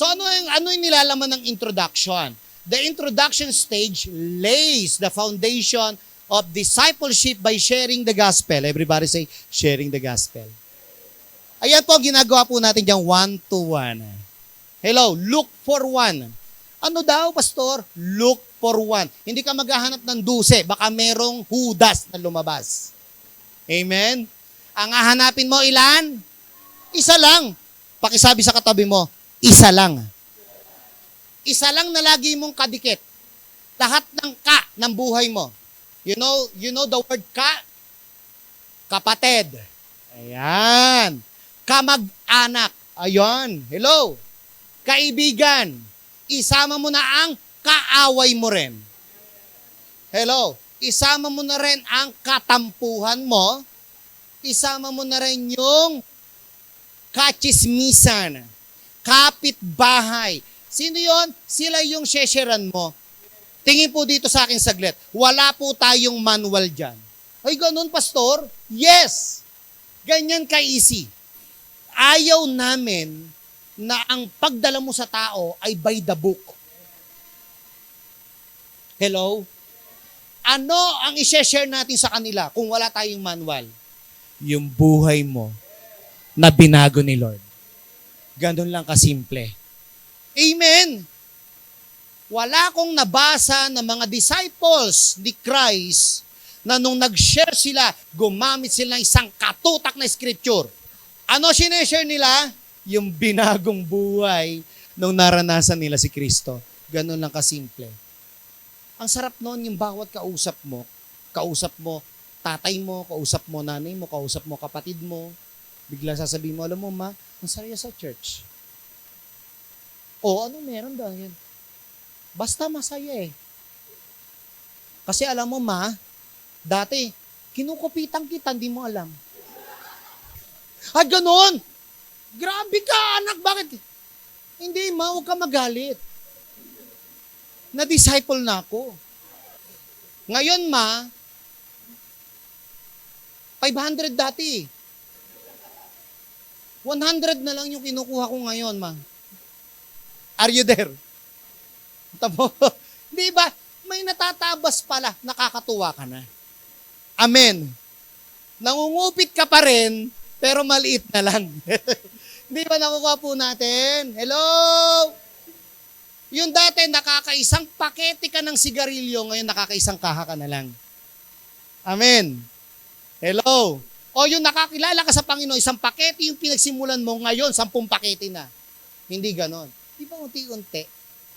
So ano yung nilalaman ng introduction? The introduction stage lays the foundation of discipleship by sharing the gospel. Everybody say, sharing the gospel. Ayan po, ginagawa po natin dyan, 1-to-1. Hello, look for one. Ano daw, pastor? Look for one. Hindi ka maghahanap ng 12, baka merong Judas na lumabas. Amen? Ang hahanapin mo, ilan? Isa lang. Pakisabi sa katabi mo, isa lang. Isa lang na lagi mong kadikit. Lahat ng ka ng buhay mo. You know the word ka? Kapatid. Ayan. Kamag-anak. Ayan. Hello. Kaibigan. Isama mo na ang kaaway mo rin. Hello. Isama mo na rin ang katampuhan mo. Isama mo na rin yung kachismisan. Kapitbahay. Sino yon? Sila yung shesheran mo. Tingin po dito sa akin saglit. Wala po tayong manual dyan. Ay, ganun, pastor? Yes! Ganyan ka-easy. Ayaw namin na ang pagdala mo sa tao ay by the book. Hello? Ano ang i-share natin sa kanila kung wala tayong manual? Yung buhay mo na binago ni Lord. Ganun lang kasimple. Amen! Wala akong nabasa ng mga disciples ni Christ na nung nag-share sila, gumamit sila ng isang katutak na scripture. Ano sineshare nila? Yung binagong buhay nung naranasan nila si Kristo. Ganun lang kasimple. Ang sarap noon yung bawat kausap mo tatay mo, kausap mo nanay mo, kausap mo kapatid mo, bigla sasabihin mo, alam mo ma, ang saya sa church. O, ano meron dahil? Basta masaya eh. Kasi alam mo ma, dati, kinukupitan kita, hindi mo alam. At ganun! Grabe ka, anak, bakit? Hindi ma, huwag ka magalit. Na-disciple na ako. Ngayon ma, 500 dati. 100 na lang yung kinukuha ko ngayon ma. Are you there? Tamo, di ba? May natatabas pala, nakakatuwa ka na. Amen. Nangungupit ka pa rin, pero maliit na lang. Di ba nakukuha po natin? Hello? Yung dati, nakakaisang pakete ka ng sigarilyo, ngayon nakakaisang kaha ka na lang. Amen. Hello? O yung nakakilala ka sa Panginoon, isang pakete yung pinagsimulan mo, ngayon 10 pakete na. Hindi ganon. Di ba unti-unti?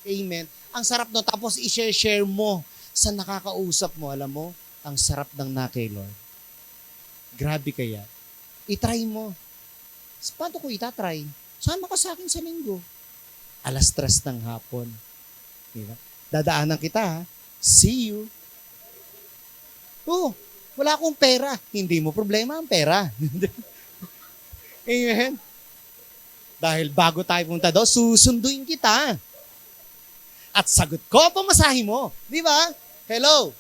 Amen. Ang sarap no, tapos i-share mo sa nakakausap mo. Alam mo, ang sarap ng na kay Lord. Grabe kaya. I-try mo. Paano ko itatry? Sama ka sa akin sa linggo. 3:00 ng hapon. Diba? Dadaanan kita ha. See you. Oh, wala akong pera. Hindi mo problema ang pera. Amen. Dahil bago tayo punta doon, susunduin kita. At sagot ko, pamasahe mo. Di ba? Hello?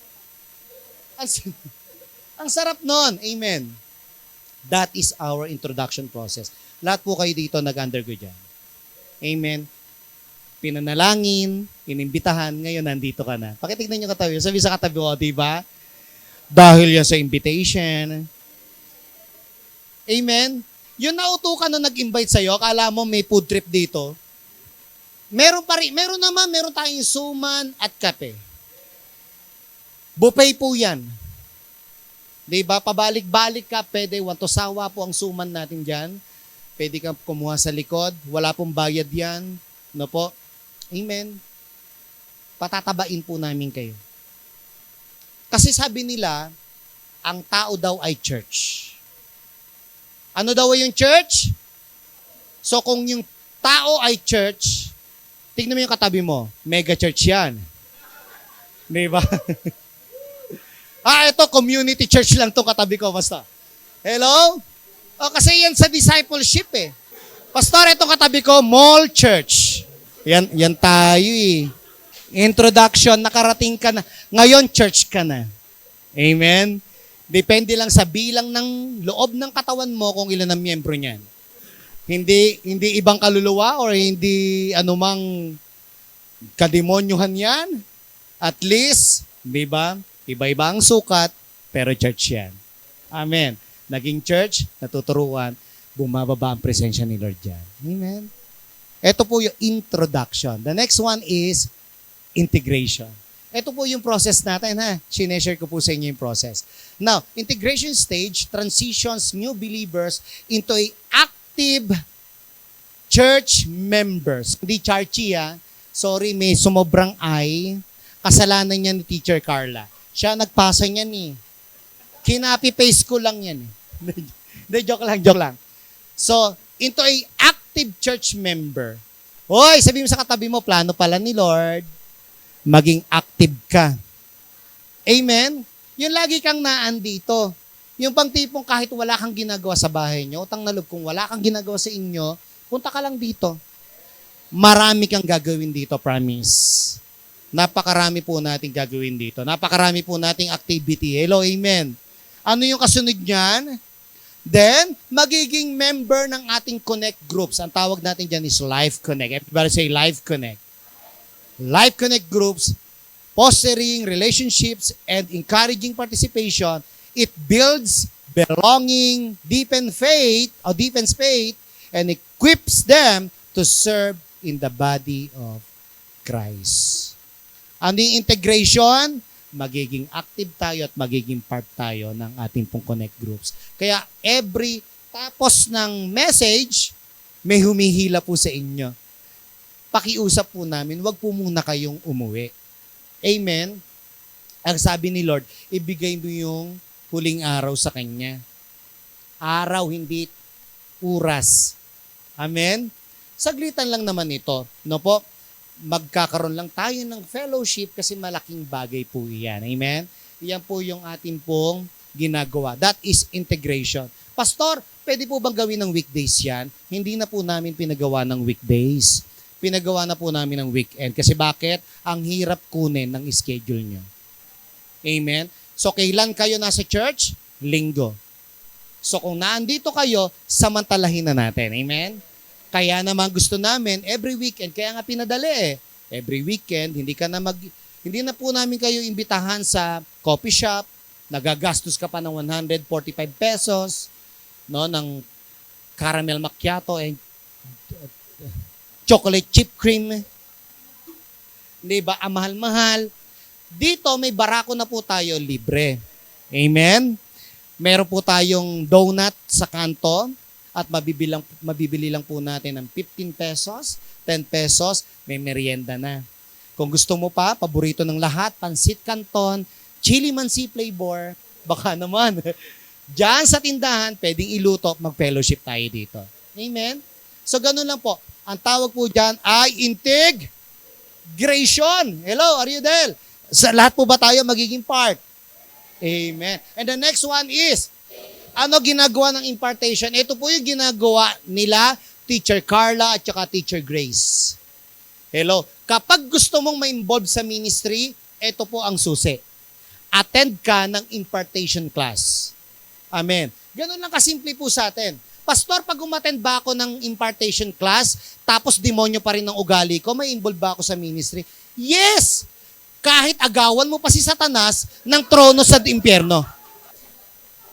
Ang sarap nun. Amen. That is our introduction process. Lahat po kayo dito nag-undergo dyan. Amen. Pinanalangin, inimbitahan, ngayon nandito ka na. Pakitignan nyo katabi. Sabi sa katabi ko, di ba? Dahil yan sa invitation. Amen. Yung nautukan na nag-invite sa'yo, akala mo may food trip dito. Meron tayong suman at kape. Buffet po yan. Diba? Pabalik-balik ka, pwede. Wantosawa po ang suman natin dyan. Pwede kang kumuha sa likod. Wala pong bayad yan. No po? Amen. Patatabain po namin kayo. Kasi sabi nila, ang tao daw ay church. Ano daw yung church? So kung yung tao ay church, tignan mo yung katabi mo, mega church yan. Di ba? Ito, community church lang to katabi ko, basta. Hello? O, kasi yan sa discipleship eh. Pastor, itong katabi ko, mall church. Yan tayo eh. Introduction, nakarating ka na. Ngayon, church ka na. Amen? Depende lang sa bilang ng loob ng katawan mo kung ilan ang miyembro niyan. Hindi ibang kaluluwa or hindi anumang kademonyuhan yan. At least, di ba? Iba-iba ang sukat, pero church yan. Amen. Naging church, natuturuan, bumababa ang presensya ni Lord dyan. Amen. Ito po yung introduction. The next one is integration. Ito po yung process natin, ha? Sineshare ko po sa inyo yung process. Now, integration stage transitions new believers into a active church members. Hindi churchy, ha? Sorry, may sumobrang I. Kasalanan niya ni Teacher Carla. Siya nagpasa niyan eh. Kinapi-paste ko lang yan eh. Hindi, joke lang. So, into a active church member. Hoy, sabi mo sa katabi mo, plano pala ni Lord, maging active ka. Amen? Yung lagi kang naandito. Yung pang tipong kahit wala kang ginagawa sa bahay nyo, utang na loob, kung wala kang ginagawa sa inyo, punta ka lang dito. Marami kang gagawin dito, promise. Napakarami po nating gagawin dito. Napakarami po nating activity. Hello, amen. Ano yung kasunod niyan? Then, magiging member ng ating Connect groups. Ang tawag natin dyan is Life Connect. Everybody say Life Connect. Life Connect groups, fostering relationships and encouraging participation. It builds belonging, deepens faith, and equips them to serve in the body of Christ. Ano yung integration? Magiging active tayo at magiging part tayo ng ating pong Connect groups. Kaya every tapos ng message, may humihila po sa inyo. Pakiusap po namin, wag po muna kayong umuwi. Amen? Ang sabi ni Lord, ibigay mo yung huling araw sa Kanya. Araw, hindi oras. Amen? Saglitan lang naman ito. No po? Magkakaroon lang tayo ng fellowship kasi malaking bagay po iyan. Amen? Iyan po yung ating pong ginagawa. That is integration. Pastor, pwede po bang gawin ng weekdays yan? Hindi na po namin pinagawa ng weekdays. Pinagawa na po namin ng weekend. Kasi bakit? Ang hirap kunin ng schedule nyo. Amen? So, kailan kayo nasa church? Linggo. So, kung naandito kayo, samantalahin na natin. Amen? Kaya naman gusto namin every weekend, kaya nga pinadali eh. Every weekend, hindi na po namin kayo imbitahan sa coffee shop, nagagastos ka pa ng 145 pesos, no, ng caramel macchiato and chocolate chip cream. Hindi ba? Ang mahal-mahal. Dito may barako na po tayo libre. Amen? Meron po tayong donut sa kanto. At mabibili lang po natin ng 15 pesos, 10 pesos, may merienda na. Kung gusto mo pa, paborito ng lahat, pansit canton, chili mansi flavor, baka naman. Diyan sa tindahan, pwedeng iluto, mag-fellowship tayo dito. Amen? So, ganun lang po. Ang tawag po dyan ay integration. Hello, are you there? Sa lahat po ba tayo magiging part? Amen. And the next one is, ano ginagawa ng impartation? Ito po yung ginagawa nila, Teacher Carla at saka Teacher Grace. Hello. Kapag gusto mong ma-involve sa ministry, ito po ang susi. Attend ka ng impartation class. Amen. Ganun lang kasimple po sa atin. Pastor, pag umattend ba ako ng impartation class, tapos demonyo pa rin ng ugali ko, may involve ba ako sa ministry? Yes! Kahit agawan mo pa si Satanas ng trono sa impyerno.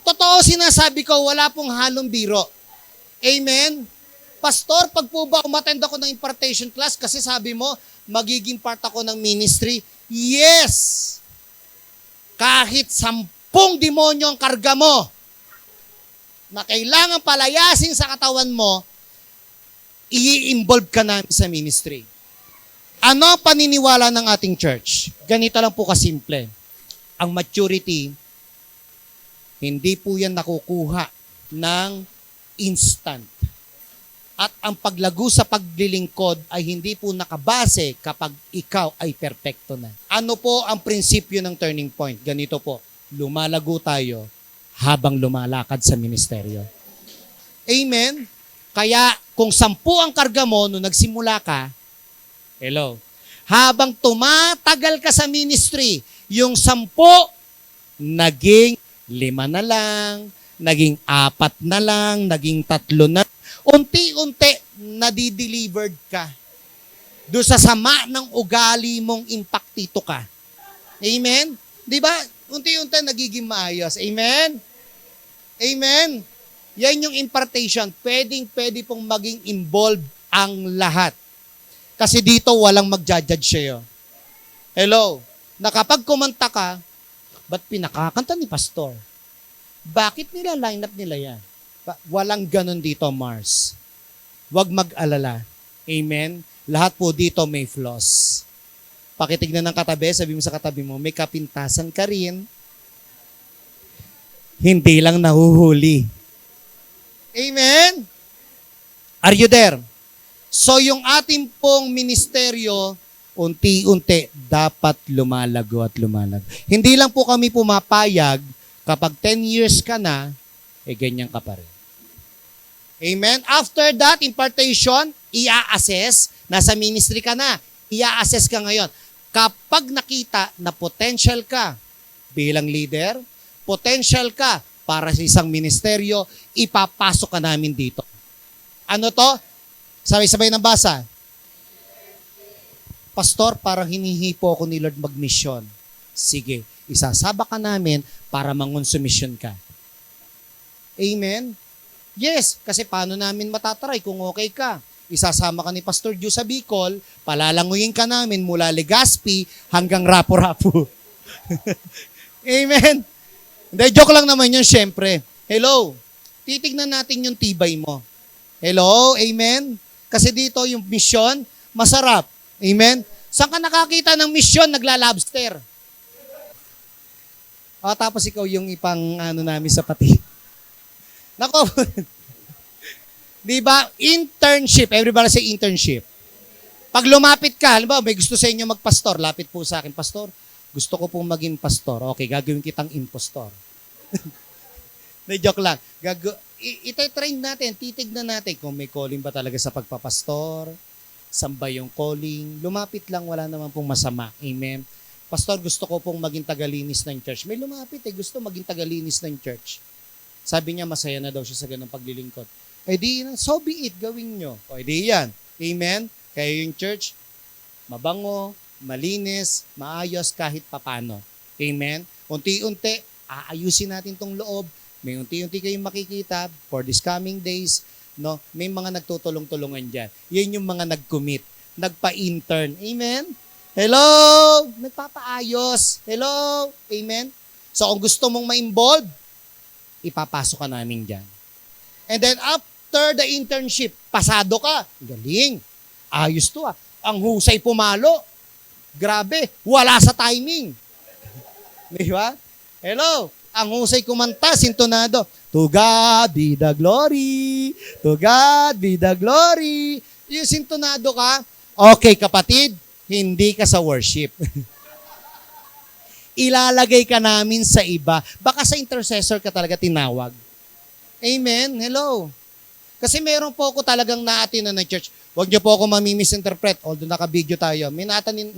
Totoo sinasabi ko, wala pong halong biro. Amen? Pastor, pag po ba umattend ako ng impartation class kasi sabi mo, magiging part ako ng ministry? Yes! Kahit 10 demonyo ang karga mo na kailangan palayasin sa katawan mo, i-involve ka namin sa ministry. Ano ang paniniwala ng ating church? Ganito lang po kasimple. Ang maturity, hindi po yan nakukuha ng instant. At ang paglago sa paglilingkod ay hindi po nakabase kapag ikaw ay perpekto na. Ano po ang prinsipyo ng turning point? Ganito po, lumalago tayo habang lumalakad sa ministeryo. Amen? Kaya kung 10 ang karga mo nung nagsimula ka, hello, habang tumatagal ka sa ministry, yung 10, naging 5 na lang, naging 4 na lang, naging 3 na, Unti-unti, nadidelivered ka. Doon sa sama ng ugali mong impaktito ka. Amen? Di ba? Unti-unti nagiging maayos. Amen? Amen? Yan yung impartation. Pwede pong maging involved ang lahat. Kasi dito walang mag-judge sa'yo. Hello? Na kapag kumanta ka, ba't pinakakanta ni Pastor? Bakit nila line up nila yan? Walang ganun dito, Mars. Huwag mag-alala. Amen? Lahat po dito may flaws. Pakitignan ng katabi, sabi mo sa katabi mo, may kapintasan ka rin. Hindi lang nahuhuli. Amen? Are you there? So yung ating pong ministeryo, unti-unti dapat lumalago at lumalago. Hindi lang po kami pumapayag kapag 10 years ka na, ganyan ka pa rin. Amen? After that, impartation, i-assess, nasa ministry ka na, i-assess ka ngayon. Kapag nakita na potential ka bilang leader, potential ka para sa isang ministeryo, ipapasok ka namin dito. Ano to? Sabay-sabay ng basa. Pastor, parang hinihipo ako ni Lord mag-mission. Sige, isasaba ka namin para mangonsumisyon ka. Amen? Yes, kasi paano namin matatry kung okay ka? Isasama ka ni Pastor Joe sa Bicol, palalanguyin ka namin mula Legazpi hanggang Rapu-Rapu. Amen? Hindi, joke lang naman yun, syempre. Hello? Titignan natin yung tibay mo. Hello? Amen? Kasi dito yung mission, masarap. Amen? Saan ka nakakita ng mission, naglalobster? Tapos ikaw yung ipang namin sa pati. Nako. Di ba? Internship. Everybody say internship. Pag lumapit ka, halimbawa may gusto sa inyo magpastor, lapit po sa akin, Pastor, gusto ko pong maging pastor. Okay, gagawin kitang impostor. Joke lang. Ite-train natin, titignan natin kung may calling ba talaga sa pagpapastor, saan ba yung calling. Lumapit lang, wala naman pong masama. Amen. Pastor, gusto ko pong maging tagalinis ng church. May lumapit gusto maging tagalinis ng church. Sabi niya, masaya na daw siya sa ganung paglilingkod. Di, so be it, gawin nyo. Di yan. Amen? Kaya yung church, mabango, malinis, maayos kahit papano. Amen? Unti-unti, aayusin natin tong loob. May unti-unti kayong makikita for these coming days. No? May mga nagtutulong-tulungan dyan. Yan yung mga nag-commit, nagpa-intern. Amen? Hello? Nagpapaayos. Hello? Amen? So kung gusto mong ma-involve, ipapasok ka namin dyan. And then after the internship, pasado ka. Galing. Ayos to Ang husay pumalo. Grabe. Wala sa timing. Di ba? Hello. Ang husay kumanta, sintonado. To God be the glory. To God be the glory. Yung sintonado ka, okay kapatid, hindi ka sa worship. Ilalagay ka namin sa iba. Baka sa intercessor ka talaga tinawag. Amen? Hello. Kasi meron po ako talagang naatinan ng church. Huwag niyo po ako mamimisinterpret. Although naka-video tayo. May naatinan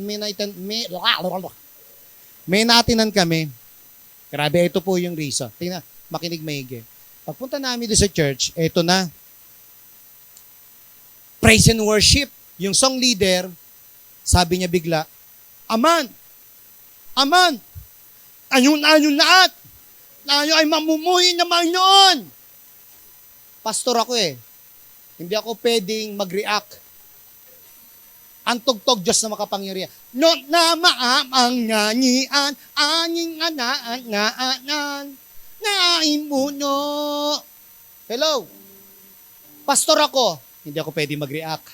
kami. Grabe, ito po yung reason. Tingnan, makinig maigi. Pagpunta namin doon sa church, ito na. Praise and worship. Yung song leader, sabi niya bigla, Aman! Aman! Ayun lahat! Tayo ay mamumuhin naman noon! Pastor ako Hindi ako pwedeng mag-react. Ang tugtog Diyos na makapangyarihan. No na maamang nganyian, aning anaan, naimuno. Hello? Pastor ako, hindi ako pwede mag-react.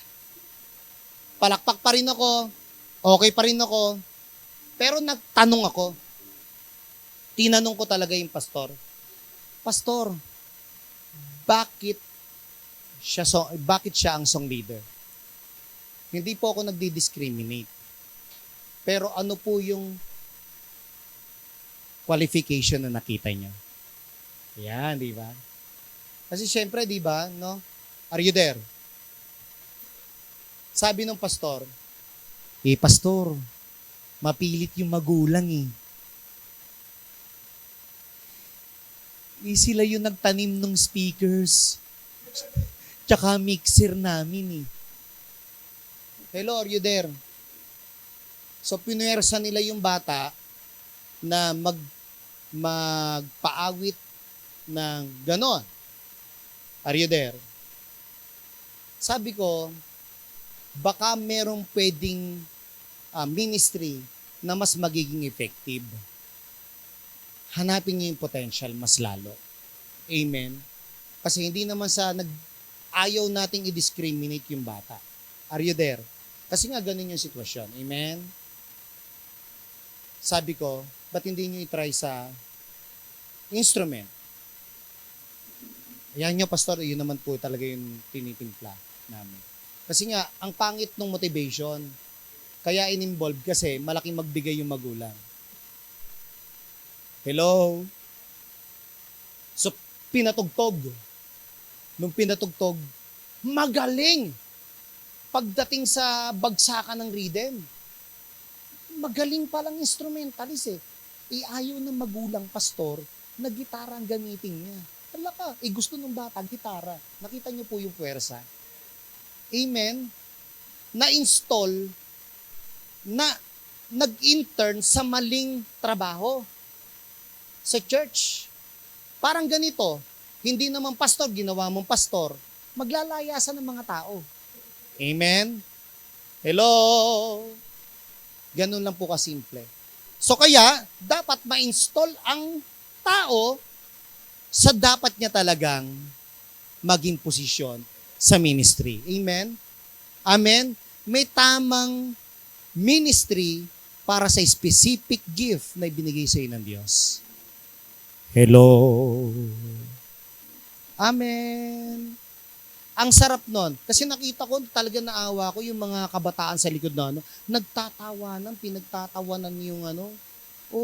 Palakpak pa rin ako, okay pa rin ako, pero nagtanong ako. Tinanong ko talaga yung pastor, Pastor, bakit siya ang song leader? Hindi po ako nagdi-discriminate. Pero ano po yung qualification na nakita niyo? Yan, di ba? Kasi syempre, di ba, no? Are you there? Sabi ng pastor, Pastor, mapilit yung magulang Sila yung nagtanim ng speakers. tsaka mixer namin eh. Hello, are you there? So, pinuwersa nila yung bata na magpaawit ng ganon. Are you there? Sabi ko, baka merong pwedeng ministry na mas magiging effective. Hanapin niyo yung potential mas lalo. Amen? Kasi hindi naman ayaw nating i-discriminate yung bata. Are you there? Kasi nga ganun yung sitwasyon. Amen? Sabi ko, ba't hindi nyo i-try sa instrument? Ayan nyo, pastor, yun naman po talaga yung tinitimpla namin. Kasi nga, ang pangit ng motivation, kaya in-involve kasi malaking magbigay yung magulang. Hello? So, pinatugtog. Nung pinatugtog, magaling! Pagdating sa bagsakan ng rhythm, magaling palang instrumentalist eh. Ayaw ng magulang pastor na gitara ang gamitin niya. Hala ka, gusto ng bata, gitara. Nakita niyo po yung puwersa. Amen? Na-install, nag-intern sa maling trabaho sa church. Parang ganito, hindi naman pastor, ginawa mong pastor, maglalayasan ng mga tao. Amen? Hello? Ganun lang po kasimple. So kaya, dapat ma-install ang tao sa dapat niya talagang maging posisyon sa ministry. Amen? Amen? May tamang ministry para sa specific gift na ibinigay sa iyo ng Diyos. Hello? Amen? Ang sarap nun. Kasi nakita ko, talaga naawa ko yung mga kabataan sa likod na nagtatawanan, pinagtatawanan yung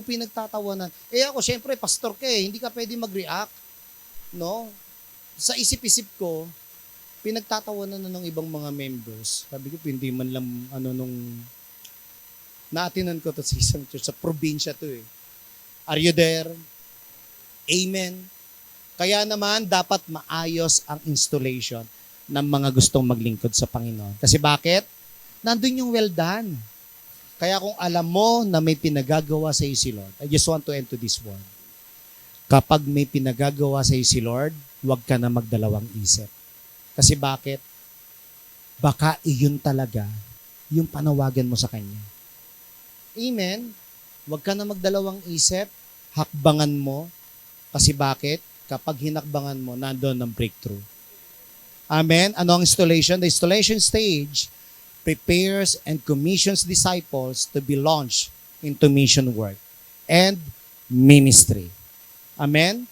pinagtatawanan. Ako, syempre, pastor ka hindi ka pwede mag-react. No? Sa isip-isip ko, pinagtatawanan na ng ibang mga members. Sabi ko, hindi man lang, naatinan ko to sa isang church, sa probinsya to eh. Are you there? Amen. Kaya naman, dapat maayos ang installation ng mga gustong maglingkod sa Panginoon. Kasi bakit? Nandun yung well done. Kaya kung alam mo na may pinagagawa sa iyo si Lord, I just want to end to this one. Kapag may pinagagawa sa iyo si Lord, huwag ka na magdalawang isip. Kasi bakit? Baka iyon talaga yung panawagan mo sa Kanya. Amen? Huwag ka na magdalawang isip, hakbangan mo. Kasi bakit? Kapag hinakbangan mo, nandoon ang breakthrough. Amen? Ano ang installation? The installation stage prepares and commissions disciples to be launched into mission work and ministry. Amen?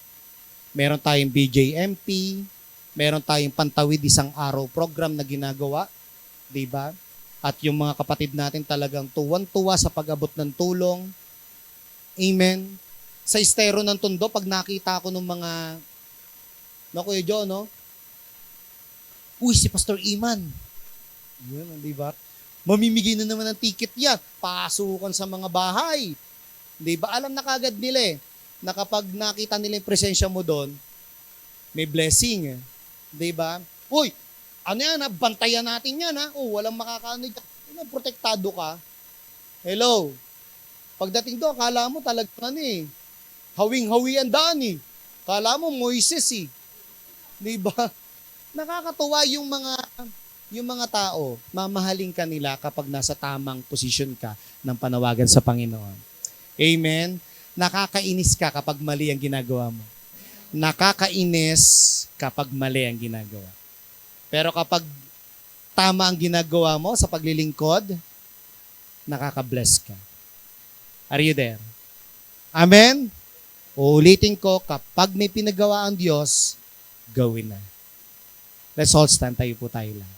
Meron tayong BJMP, meron tayong Pantawid Isang Araw program na ginagawa, di ba? At yung mga kapatid natin talagang tuwan-tuwa sa pag-abot ng tulong. Amen? Sa estero ng Tondo, pag nakita ko ng mga, Kuya John, uy, si Pastor Iman. Yun, di ba? Mamimigay na naman ng ticket yan. Pasukan sa mga bahay. Di ba? Alam na kagad nila na kapag nakita nila yung presensya mo doon, may blessing. Di ba? Uy, bantayan natin yan walang makakaano. Protektado ka. Hello. Pagdating doon, akala mo talagang hawing-hawi ang daan Akala mo Moises Di ba? Nakakatuwa yung mga tao, mamahalin ka nila kapag nasa tamang posisyon ka ng panawagan sa Panginoon. Amen? Nakakainis ka kapag mali ang ginagawa mo. Nakakainis kapag mali ang ginagawa. Pero kapag tama ang ginagawa mo sa paglilingkod, nakaka-bless ka. Are you there? Amen? Uulitin ko, kapag may pinagawa ang Diyos, gawin na. Let's all stand, tayo po tayo lang.